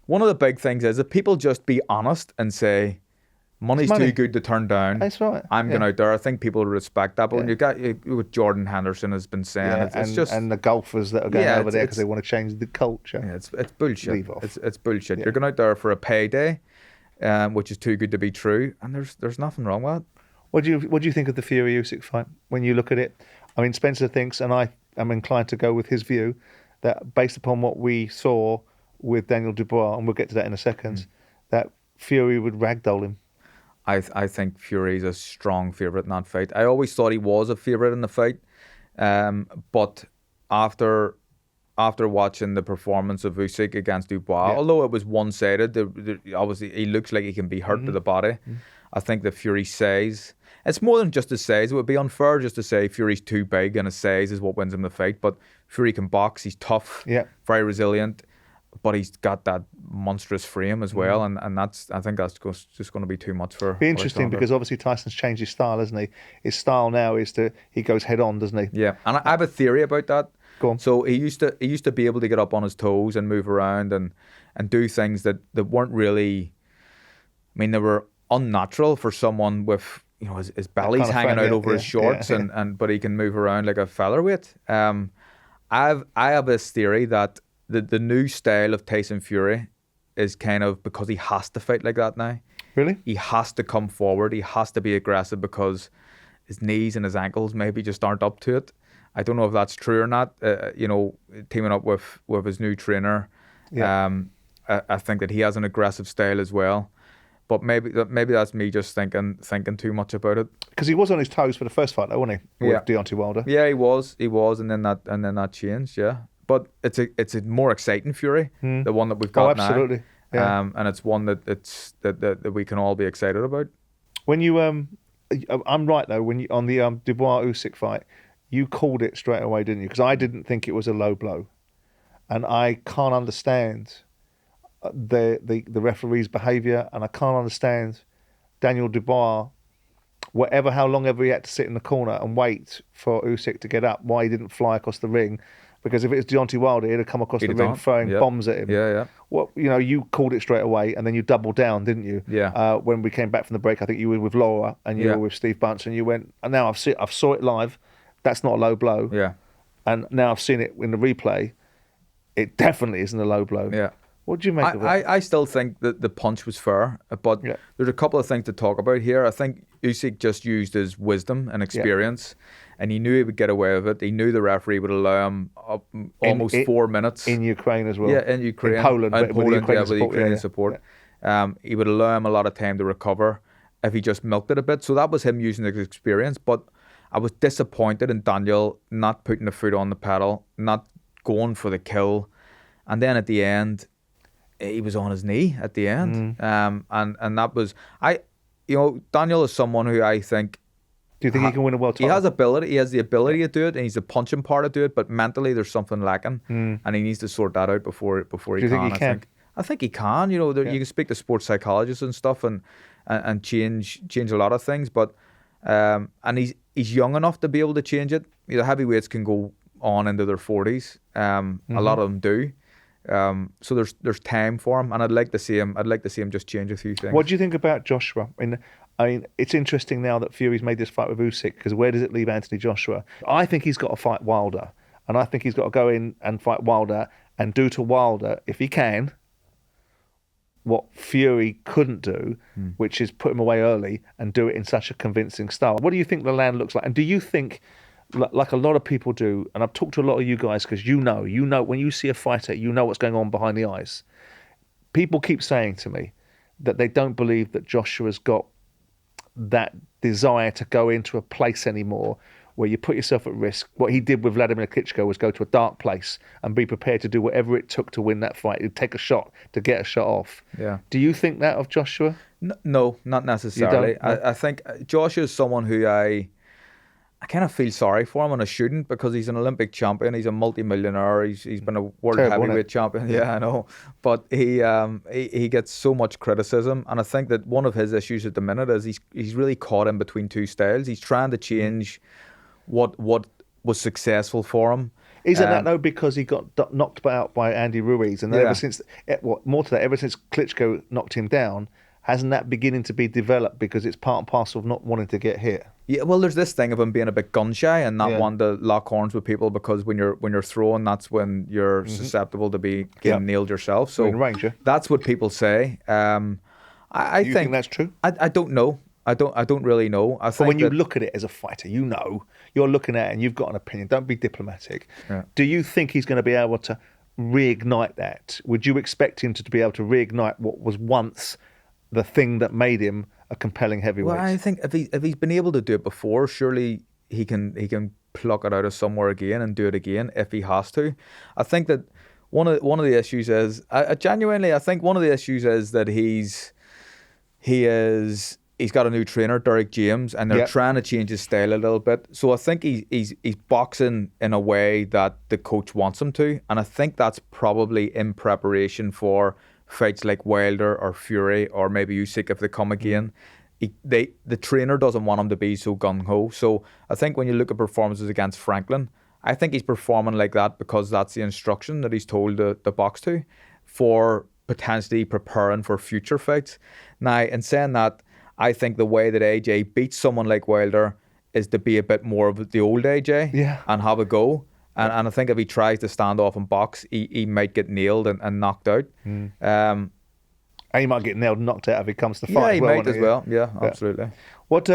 one of the big things is if people just be honest and say money's too good to turn down. That's right. I'm going out there. I think people respect that. But when you got what Jordan Henderson has been saying, it's just and the golfers that are going over there because they want to change the culture. Yeah, it's bullshit. Leave off. It's bullshit. You're going out there for a payday, which is too good to be true, and there's nothing wrong with it. What do you think of the Fury Usyk fight when you look at it? I mean, Spencer thinks, and I am inclined to go with his view, that based upon what we saw with Daniel Dubois, and we'll get to that in a second, that Fury would ragdoll him. I think Fury's a strong favourite in that fight. I always thought he was a favourite in the fight, but after watching the performance of Usyk against Dubois, although it was one-sided, obviously he looks like he can be hurt to the body. I think the Fury size, it's more than just his size. It would be unfair just to say Fury's too big and his size is what wins him the fight, but Fury can box, he's tough, very resilient, but he's got that monstrous frame as well, and I think that's just going to be too much for. Be interesting because obviously Tyson's changed his style, hasn't he? His style now is he goes head on, doesn't he? Yeah, and I have a theory about that. Go on. So he used to be able to get up on his toes and move around and do things that weren't really. I mean, they were unnatural for someone with his belly's hanging out over his shorts and but he can move around like a featherweight. I have this theory that the new style of Tyson Fury is kind of because he has to fight like that now. Really? He has to come forward. He has to be aggressive because his knees and his ankles maybe just aren't up to it. I don't know if that's true or not. Teaming up with his new trainer, I think that he has an aggressive style as well. But maybe that's me just thinking too much about it. Because he was on his toes for the first fight, though, wasn't he? With Deontay Wilder. Yeah, he was, and then that changed. Yeah, but it's a more exciting Fury, the one that we've got now. Absolutely. Yeah. And it's one that we can all be excited about. When you I'm right though. When you on the Dubois Usyk fight, you called it straight away, didn't you? Because I didn't think it was a low blow, and I can't understand the referee's behaviour, and I can't understand Daniel Dubois, how long ever he had to sit in the corner and wait for Usyk to get up, why he didn't fly across the ring, because if it was Deontay Wilder, he'd have come across the ring throwing bombs at him. Yeah. What you called it straight away, and then you doubled down, didn't you? Yeah. When we came back from the break, I think you were with Laura and you were with Steve Bunce, and you went, and now I've saw it live. That's not a low blow. Yeah. And now I've seen it in the replay. It definitely isn't a low blow. Yeah. What do you make of it? I still think that the punch was fair, but there's a couple of things to talk about here. I think Usyk just used his wisdom and experience, and he knew he would get away with it. He knew the referee would allow him almost 4 minutes. In Ukraine as well. Yeah, in Ukraine. In Poland, with the Ukrainian support. He would allow him a lot of time to recover if he just milked it a bit. So that was him using his experience, but I was disappointed in Daniel not putting the foot on the pedal, not going for the kill, and then at the end, he was on his knee at the end, and that was Daniel is someone who I think. Do you think he can win a world title? He has ability. He has the ability to do it, and he's the punching part to do it. But mentally, there's something lacking, and he needs to sort that out before he do you can. Think he can? I think he can. You can speak to sports psychologists and stuff, and change a lot of things. But and he's young enough to be able to change it. Heavyweights can go on into their 40s. A lot of them do. So there's time for him, and I'd like to see him just change a few things. What do you think about Joshua? I mean, it's interesting now that Fury's made this fight with Usyk, because where does it leave Antony Joshua? I think he's got to fight Wilder, and I think he's got to go in and fight Wilder and do to Wilder, if he can, what Fury couldn't do, which is put him away early and do it in such a convincing style. What do you think the land looks like? And do you think, like a lot of people do, and I've talked to a lot of you guys because you know, when you see a fighter, you know what's going on behind the eyes. People keep saying to me that they don't believe that Joshua's got that desire to go into a place anymore where you put yourself at risk. What he did with Vladimir Klitschko was go to a dark place and be prepared to do whatever it took to win that fight. He'd take a shot to get a shot off. Yeah. Do you think that of Joshua? No, not necessarily. I think Joshua is someone who I kind of feel sorry for him, and I shouldn't, because he's an Olympic champion. He's a multi-millionaire. He's been a world heavyweight champion. Yeah, I know. But he gets so much criticism, and I think that one of his issues at the minute is he's really caught in between two styles. He's trying to change what was successful for him. Isn't that though because he got knocked out by Andy Ruiz, and then ever since, ever since Klitschko knocked him down, hasn't that beginning to be developed because it's part and parcel of not wanting to get hit? Yeah, well, there's this thing of him being a bit gun shy and not wanting to lock horns with people, because when you're throwing, that's when you're susceptible to be getting nailed yourself. So that's what people say. I think that's true. I don't know. I don't really know. But when you look at it as a fighter, you're looking at it and you've got an opinion. Don't be diplomatic. Yeah. Do you think he's going to be able to reignite that? Would you expect him to be able to reignite what was once the thing that made him a compelling heavyweight? Well, I think if he's been able to do it before, surely he can pluck it out of somewhere again and do it again if he has to. I think that one of the issues is, I genuinely, I think one of the issues is that he's got a new trainer, Derek James, and they're trying to change his style a little bit. So I think he's boxing in a way that the coach wants him to, and I think that's probably in preparation for fights like Wilder or Fury or maybe Usyk if they come again. The trainer doesn't want him to be so gung-ho. So I think when you look at performances against Franklin, I think he's performing like that because that's the instruction that he's told the box to, for potentially preparing for future fights. Now, in saying that, I think the way that AJ beats someone like Wilder is to be a bit more of the old AJ and have a go. And I think if he tries to stand off and box, he might get nailed and knocked out. And he might get nailed and knocked out if he comes to fight. Yeah, he might as well. Yeah, absolutely. What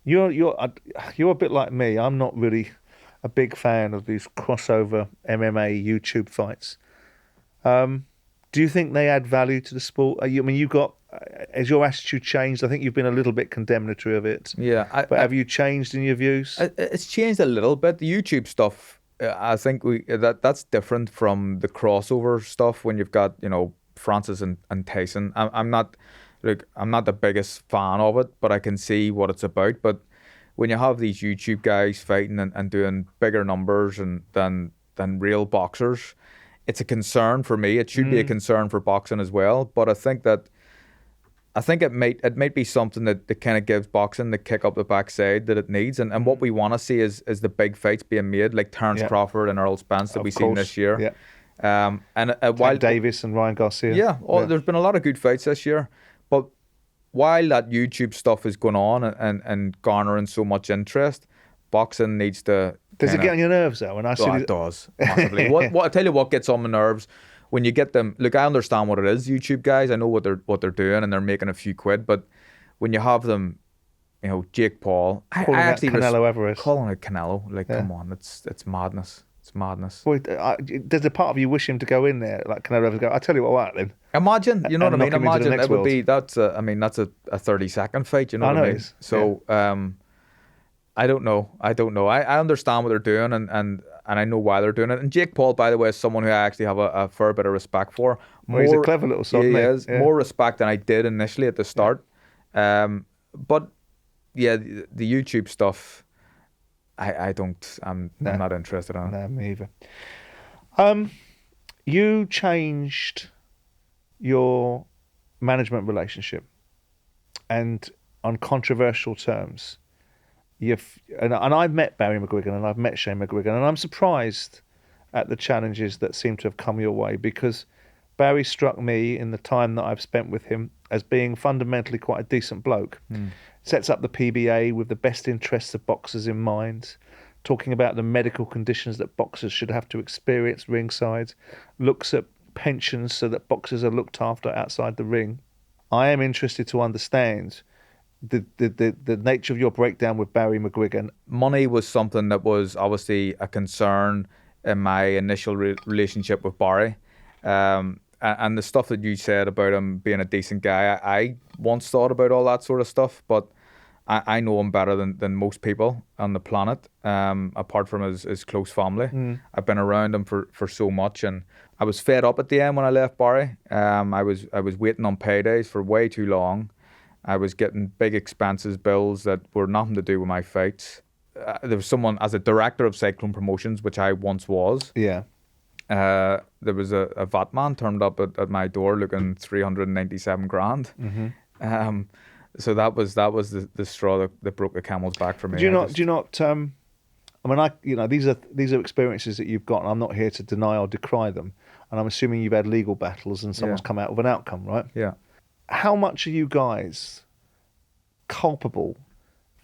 you're a bit like me. I'm not really a big fan of these crossover MMA YouTube fights. Do you think they add value to the sport? Has your attitude changed? I think you've been a little bit condemnatory of it. Yeah. But have you changed in your views? It's changed a little bit. The YouTube stuff, I think that's different from the crossover stuff when you've got, Francis and Tyson. I'm not the biggest fan of it, but I can see what it's about. But when you have these YouTube guys fighting and doing bigger numbers than real boxers, it's a concern for me. It should be a concern for boxing as well. But I think it might be something that kind of gives boxing the kick up the backside that it needs. And what we want to see is the big fights being made, like Terence Crawford and Earl Spence that we've seen this year. Yeah. While Davis and Ryan Garcia. There's been a lot of good fights this year. But while that YouTube stuff is going on and garnering so much interest, boxing needs to... Does it get on your nerves though? It does, massively. I tell you what gets on my nerves, when you get them... Look, I understand what it is, YouTube guys. I know what they're doing, and they're making a few quid. But when you have them, Jake Paul... Calling out Canelo Everest. Calling it Canelo. Come on, it's madness. It's madness. Well, there's a part of you wish him to go in there, like Canelo Everest. I tell you what, then. Imagine, you know what I mean? Imagine it would be... That's a 30-second fight, you know what I mean? So... I don't know. I understand what they're doing and I know why they're doing it. And Jake Paul, by the way, is someone who I actually have a fair bit of respect for. He's a clever little son. He is. More respect than I did initially at the start. But yeah, the YouTube stuff, I'm not interested in it. No, me either. You changed your management relationship, and on controversial terms. And I've met Barry McGuigan and I've met Shane McGuigan, and I'm surprised at the challenges that seem to have come your way, because Barry struck me in the time that I've spent with him as being fundamentally quite a decent bloke. Sets up the PBA with the best interests of boxers in mind, talking about the medical conditions that boxers should have to experience ringside, looks at pensions so that boxers are looked after outside the ring. I am interested to understand the nature of your breakdown with Barry McGuigan. Money was something that was obviously a concern in my initial relationship with Barry. And the stuff that you said about him being a decent guy, I once thought about all that sort of stuff, but I know him better than most people on the planet, apart from his close family. I've been around him for so much, and I was fed up at the end when I left Barry. I was waiting on paydays for way too long. I was getting big expenses bills that were nothing to do with my fights. There was someone, as a director of Cyclone Promotions, which I once was. Yeah. There was a VAT man turned up at my door looking 397 grand. So that was the straw that broke the camel's back for me. Do you not? I mean, these are experiences that you've got, and I'm not here to deny or decry them. And I'm assuming you've had legal battles, and someone's come out with an outcome, right? Yeah. How much are you guys culpable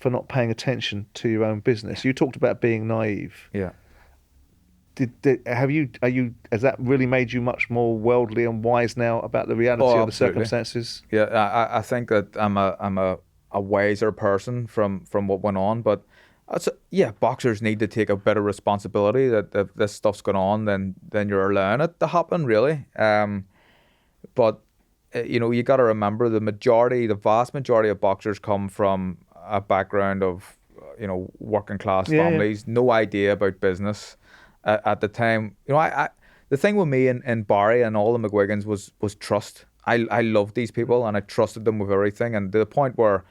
for not paying attention to your own business? You talked about being naive. Yeah. Has that really made you much more worldly and wise now about the reality of the circumstances? Yeah, I think that I'm a wiser person from what went on, but boxers need to take a bit of responsibility that if this stuff's going on, then you're allowing it to happen, really. But you got to remember the vast majority of boxers come from a background of working class families, no idea about business. At the time, the thing with me and Barry and all the McGuigans was trust. I loved these people and I trusted them with everything, and to the point where,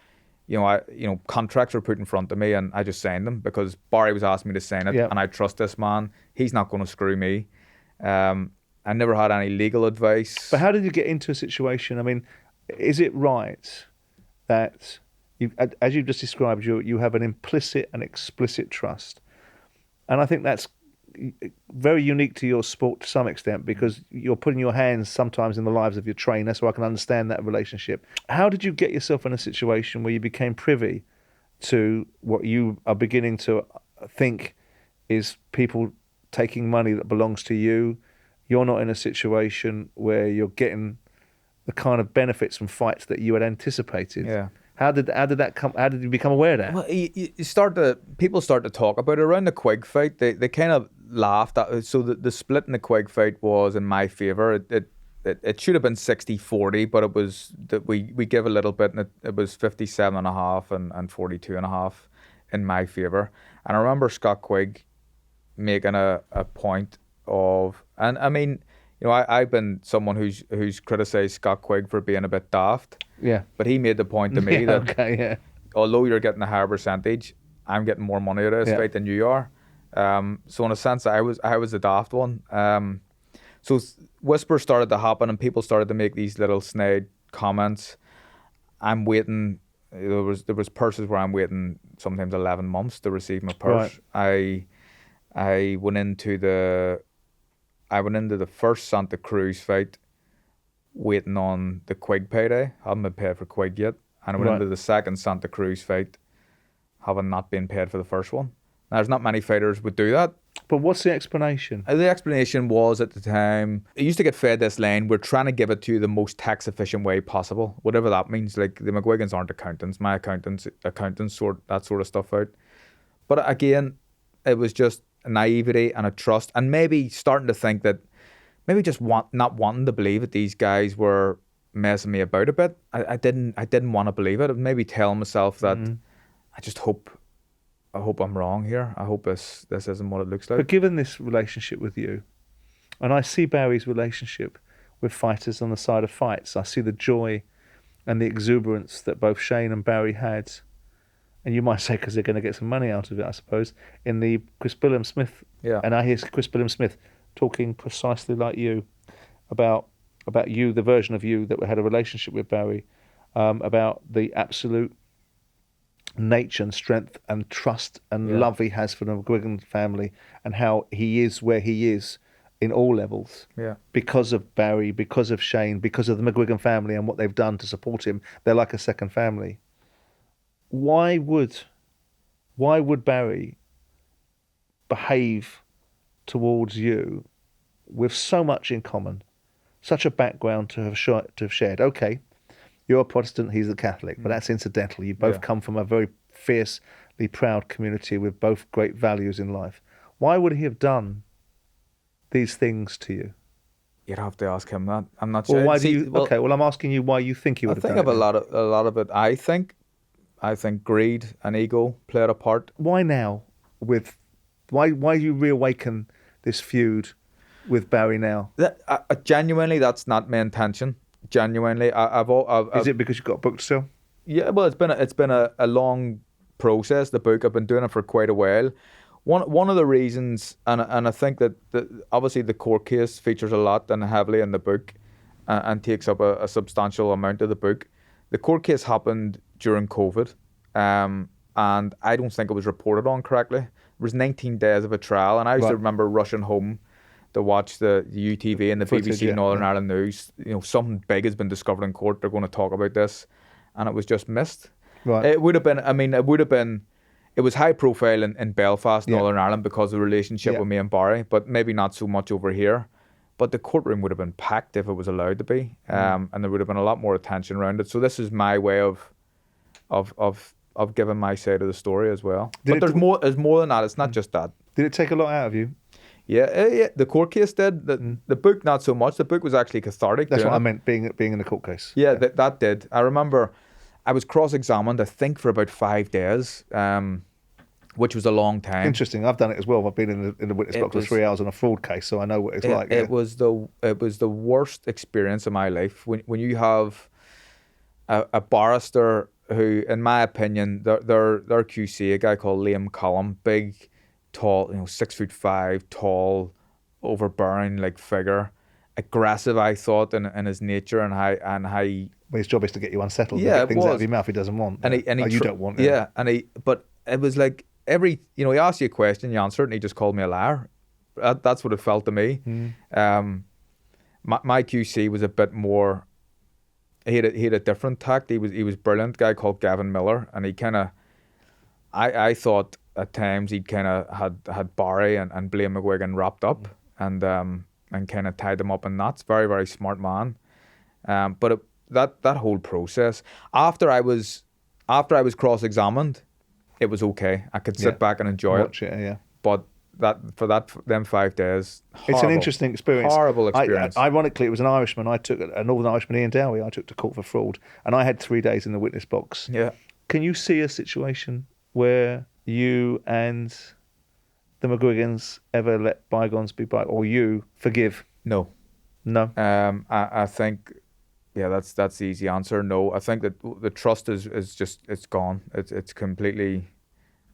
contracts were put in front of me and I just signed them because Barry was asking me to sign it, and I trust this man. He's not going to screw me. I never had any legal advice. But how did you get into a situation? I mean, is it right that as you've just described, you have an implicit and explicit trust, and I think that's very unique to your sport to some extent, because you're putting your hands sometimes in the lives of your trainer, so I can understand that relationship. How did you get yourself in a situation where you became privy to what you are beginning to think is people taking money that belongs to you? You're not in a situation where you're getting the kind of benefits from fights that you had anticipated. Yeah. How did that come? How did you become aware of that? Well, people start to talk about it around the Quigg fight. They kind of laughed at. So the split in the Quigg fight was in my favour. It should have been 60-40, but it was that we give a little bit, and it was 57.5 and 42.5 in my favour. And I remember Scott Quigg making a point of, and I mean, I've been someone who's criticised Scott Quigg for being a bit daft. Yeah. But he made the point to me that although you're getting a higher percentage, I'm getting more money out of this fight than you are. So in a sense, I was the daft one. So whispers started to happen and people started to make these little snide comments. I'm waiting. There was purses where I'm waiting sometimes 11 months to receive my purse. Right. I went into the first Santa Cruz fight waiting on the Quigg payday. Haven't been paid for Quigg yet. And I went into the second Santa Cruz fight having not been paid for the first one. Now, there's not many fighters would do that. But what's the explanation? The explanation was, at the time, I used to get fed this line, we're trying to give it to you the most tax efficient way possible, whatever that means. Like, the McGuigans aren't accountants. My accountants sort that sort of stuff out. But again, it was just a naivety and a trust, and maybe starting to think that maybe just not wanting to believe that these guys were messing me about a bit. I didn't want to believe it. Maybe telling myself that I hope I'm wrong here. I hope this isn't what it looks like. But given this relationship with you, and I see Barry's relationship with fighters on the side of fights, I see the joy and the exuberance that both Shane and Barry had, and you might say because they're going to get some money out of it, I suppose, in the Chris Billam-Smith. Yeah. And I hear Chris Billam-Smith talking precisely like you about you, the version of you that had a relationship with Barry, about the absolute nature and strength and trust and love he has for the McGuigan family, and how he is where he is in all levels. Yeah. Because of Barry, because of Shane, because of the McGuigan family and what they've done to support him. They're like a second family. Why would Barry behave towards you with so much in common such a background to have shared. Okay, you're a Protestant, he's a Catholic, but that's incidental. You both come from a very fiercely proud community with both great values in life. Why would he have done these things to you? You'd have to ask him that. I'm not sure. Well, why do you? Okay, well, I'm asking you why you think he would have done it. I think of a lot of it. I think greed and ego played a part. Why now? Why you reawaken this feud with Barry now? Genuinely, that's not my intention. Genuinely, I've Is it because you've got a book to sell? Yeah, well, it's been a long process. The book, I've been doing it for quite a while. One of the reasons, and I think that obviously the court case features a lot and heavily in the book, and takes up a substantial amount of the book. The court case happened during COVID, and I don't think it was reported on correctly. It was 19 days of a trial, and I used to remember rushing home to watch the UTV and the BBC Northern Ireland News. You know, something big has been discovered in court. They're going to talk about this, and it was just missed. Right. It would have been. I mean, it was high profile in Belfast, Northern Ireland, because of the relationship with me and Barry, but maybe not so much over here. But the courtroom would have been packed if it was allowed to be, and there would have been a lot more attention around it. So this is my way of giving my side of the story as well. But there's more than that. It's not just that. Did it take a lot out of you? Yeah. The court case did. The book, not so much. The book was actually cathartic. That's what I meant, being in the court case. Yeah, that did. I remember I was cross-examined, I think, for about 5 days, which was a long time. Interesting. I've done it as well. I've been in the witness box for 3 hours on a fraud case, so I know what it's like. It was the worst experience of my life. When you have a barrister who, in my opinion, their QC, a guy called Liam Collum, big, tall, 6'5", tall, overbearing like figure, aggressive, I thought, in his nature and how. Well, his job is to get you unsettled. Yeah, get things out of your mouth he doesn't want. And you don't want. Yeah, but it was like he asked you a question, you answered, and he just called me a liar. That's what it felt to me. My QC was a bit more. He had a different tact. He was brilliant. A guy called Gavin Miller, and he kind of. I thought at times he'd kind of had Barry and Blaine McGuigan wrapped up and kind of tied them up in knots. Very, very smart man. But that whole process, after I was cross-examined, it was okay. I could sit back and enjoy it. Yeah. But them 5 days, horrible, it's an interesting experience. Horrible experience. Ironically, it was an Irishman. I took a Northern Irishman, Ian Dowie. I took to court for fraud, and I had 3 days in the witness box. Yeah. Can you see a situation where you and the McGuigans ever let bygones be bygones, or you forgive? No. I think, that's the easy answer. No, I think that the trust is just, it's gone. It's completely,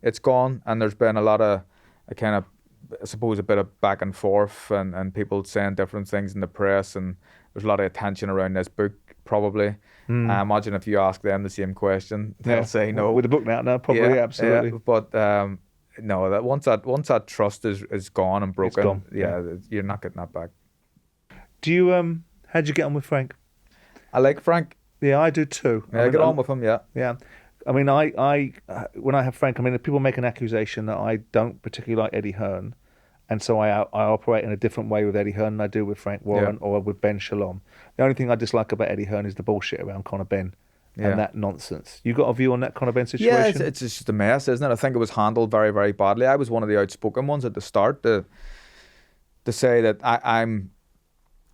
it's gone. And there's been a lot of I suppose a bit of back and forth and people saying different things in the press, and there's a lot of attention around this book. Probably, I imagine if you ask them the same question, they'll say no. With the book now, probably, absolutely. Yeah, but no, that once that trust is gone and broken, gone. You're not getting that back. Do you how'd you get on with Frank? I like Frank. Yeah, I do too. I get on with him. Yeah. I mean, I when I have Frank, I mean, people make an accusation that I don't particularly like Eddie Hearn, and so I operate in a different way with Eddie Hearn than I do with Frank Warren or with Ben Shalom. The only thing I dislike about Eddie Hearn is the bullshit around Conor Benn and that nonsense. You got a view on that Conor Benn situation? Yeah, it's just a mess, isn't it? I think it was handled very, very badly. I was one of the outspoken ones at the start to say that I'm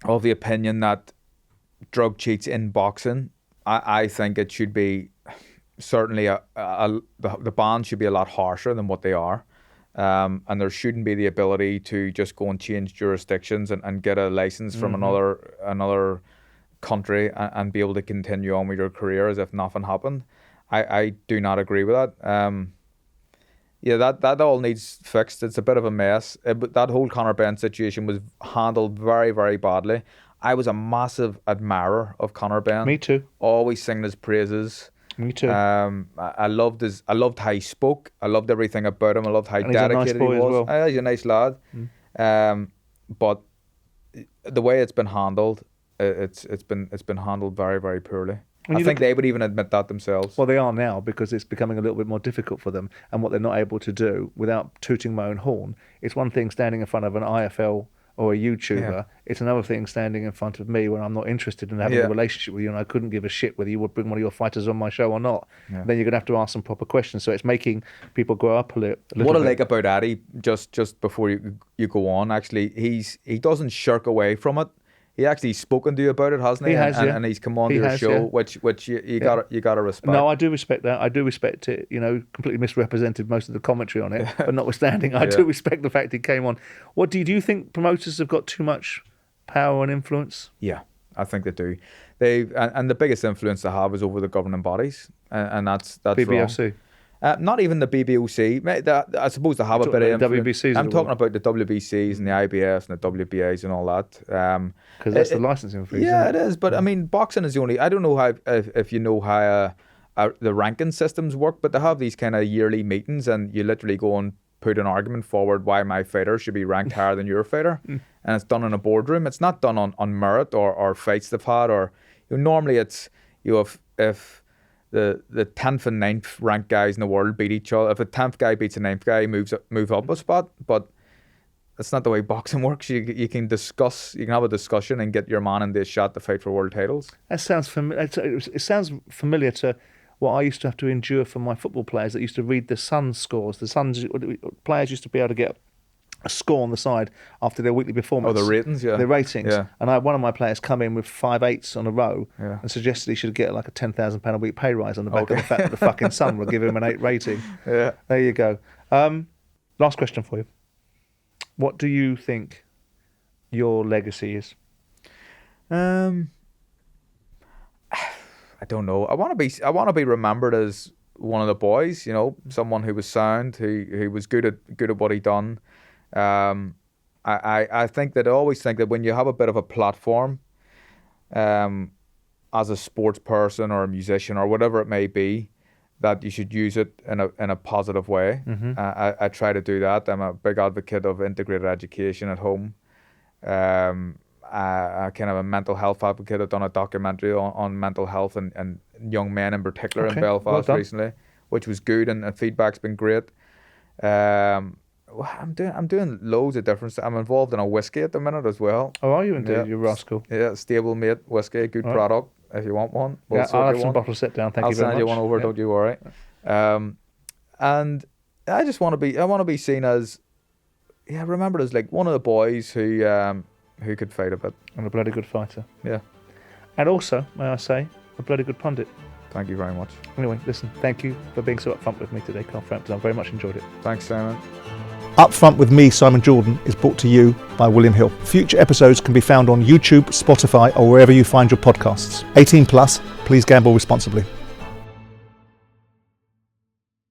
of the opinion that drug cheats in boxing. I think it should be certainly the ban should be a lot harsher than what they are. And there shouldn't be the ability to just go and change jurisdictions and get a license from another country and be able to continue on with your career as if nothing happened. I do not agree with that. That all needs fixed. It's a bit of a mess. That whole Conor Benn situation was handled very, very badly. I was a massive admirer of Conor Benn. Me too. Always singing his praises. Me too. I loved how he spoke. I loved everything about him. I loved how dedicated he was. As well. He's a nice lad. But the way it's been handled, it's been handled very, very poorly. I think they would even admit that themselves. Well, they are now, because it's becoming a little bit more difficult for them, and what they're not able to do without tooting my own horn. It's one thing standing in front of an IFL or a YouTuber. It's another thing standing in front of me when I'm not interested in having a relationship with you, and I couldn't give a shit whether you would bring one of your fighters on my show or not. Yeah. Then you're going to have to ask some proper questions. So it's making people grow up a little What I bit. like about Addy, just before you go on, actually, he doesn't shirk away from it. He actually spoken to you about it, hasn't he? He has, and he's come on to your show, which you gotta respect. No, I do respect that. I do respect it. Completely misrepresented most of the commentary on it, but notwithstanding, I do respect the fact he came on. What do you think promoters have got too much power and influence? Yeah, I think they do. And the biggest influence they have is over the governing bodies, and that's BBOC. wrong. Not even the BBOC. I suppose they have a bit of influence. WBCs. I'm talking about the WBCs and the IBS and the WBAs and all that. Because that's the licensing fees. Yeah, it is. But I mean, boxing is the only. I don't know how if you know how the ranking systems work, but they have these kind of yearly meetings, and you literally go and put an argument forward why my fighter should be ranked higher than your fighter, and it's done in a boardroom. It's not done on merit or fights they've had, or normally it's if the 10th and 9th ranked guys in the world beat each other. If a 10th guy beats a 9th guy, he move up a spot. But that's not the way boxing works. You can have a discussion and get your man in the shot to fight for world titles. That sounds familiar. It sounds familiar to what I used to have to endure from my football players that used to read the Sun's scores. The Sun's players used to be able to get a score on the side after their weekly performance. Oh, the ratings, yeah. The ratings. Yeah. And I had one of my players come in with 5 8s on a row and suggested he should get like a £10,000 a week pay rise on the back of the fact that the fucking Sun would give him an 8 rating. Yeah. There you go. Last question for you. What do you think your legacy is? I don't know. I want to be remembered as one of the boys. Someone who was sound, who was good at what he done. I think that I always think that when you have a bit of a platform, as a sports person or a musician or whatever it may be, that you should use it in a positive way. Mm-hmm. I try to do that. I'm a big advocate of integrated education at home. I kind of a mental health advocate. I've done a documentary on mental health and young men in particular in Belfast recently, which was good, and the feedback's been great. I'm doing loads of different stuff. I'm involved in a whiskey at the minute as well. Oh, are you indeed? You rascal. Yeah, Stablemate whiskey, good product. If you want one, I'll have some bottles set down. Thank you very much. I'll send you one over. Don't you worry. And I just want to be seen as, remembered as like one of the boys who could fight a bit, and a bloody good fighter. Yeah, and also, may I say, a bloody good pundit. Thank you very much. Anyway, listen, thank you for being so upfront with me today, Carl Frampton. I very much enjoyed it. Thanks, Simon. Upfront with me, Simon Jordan, is brought to you by William Hill. Future episodes can be found on YouTube, Spotify, or wherever you find your podcasts. 18+, please gamble responsibly.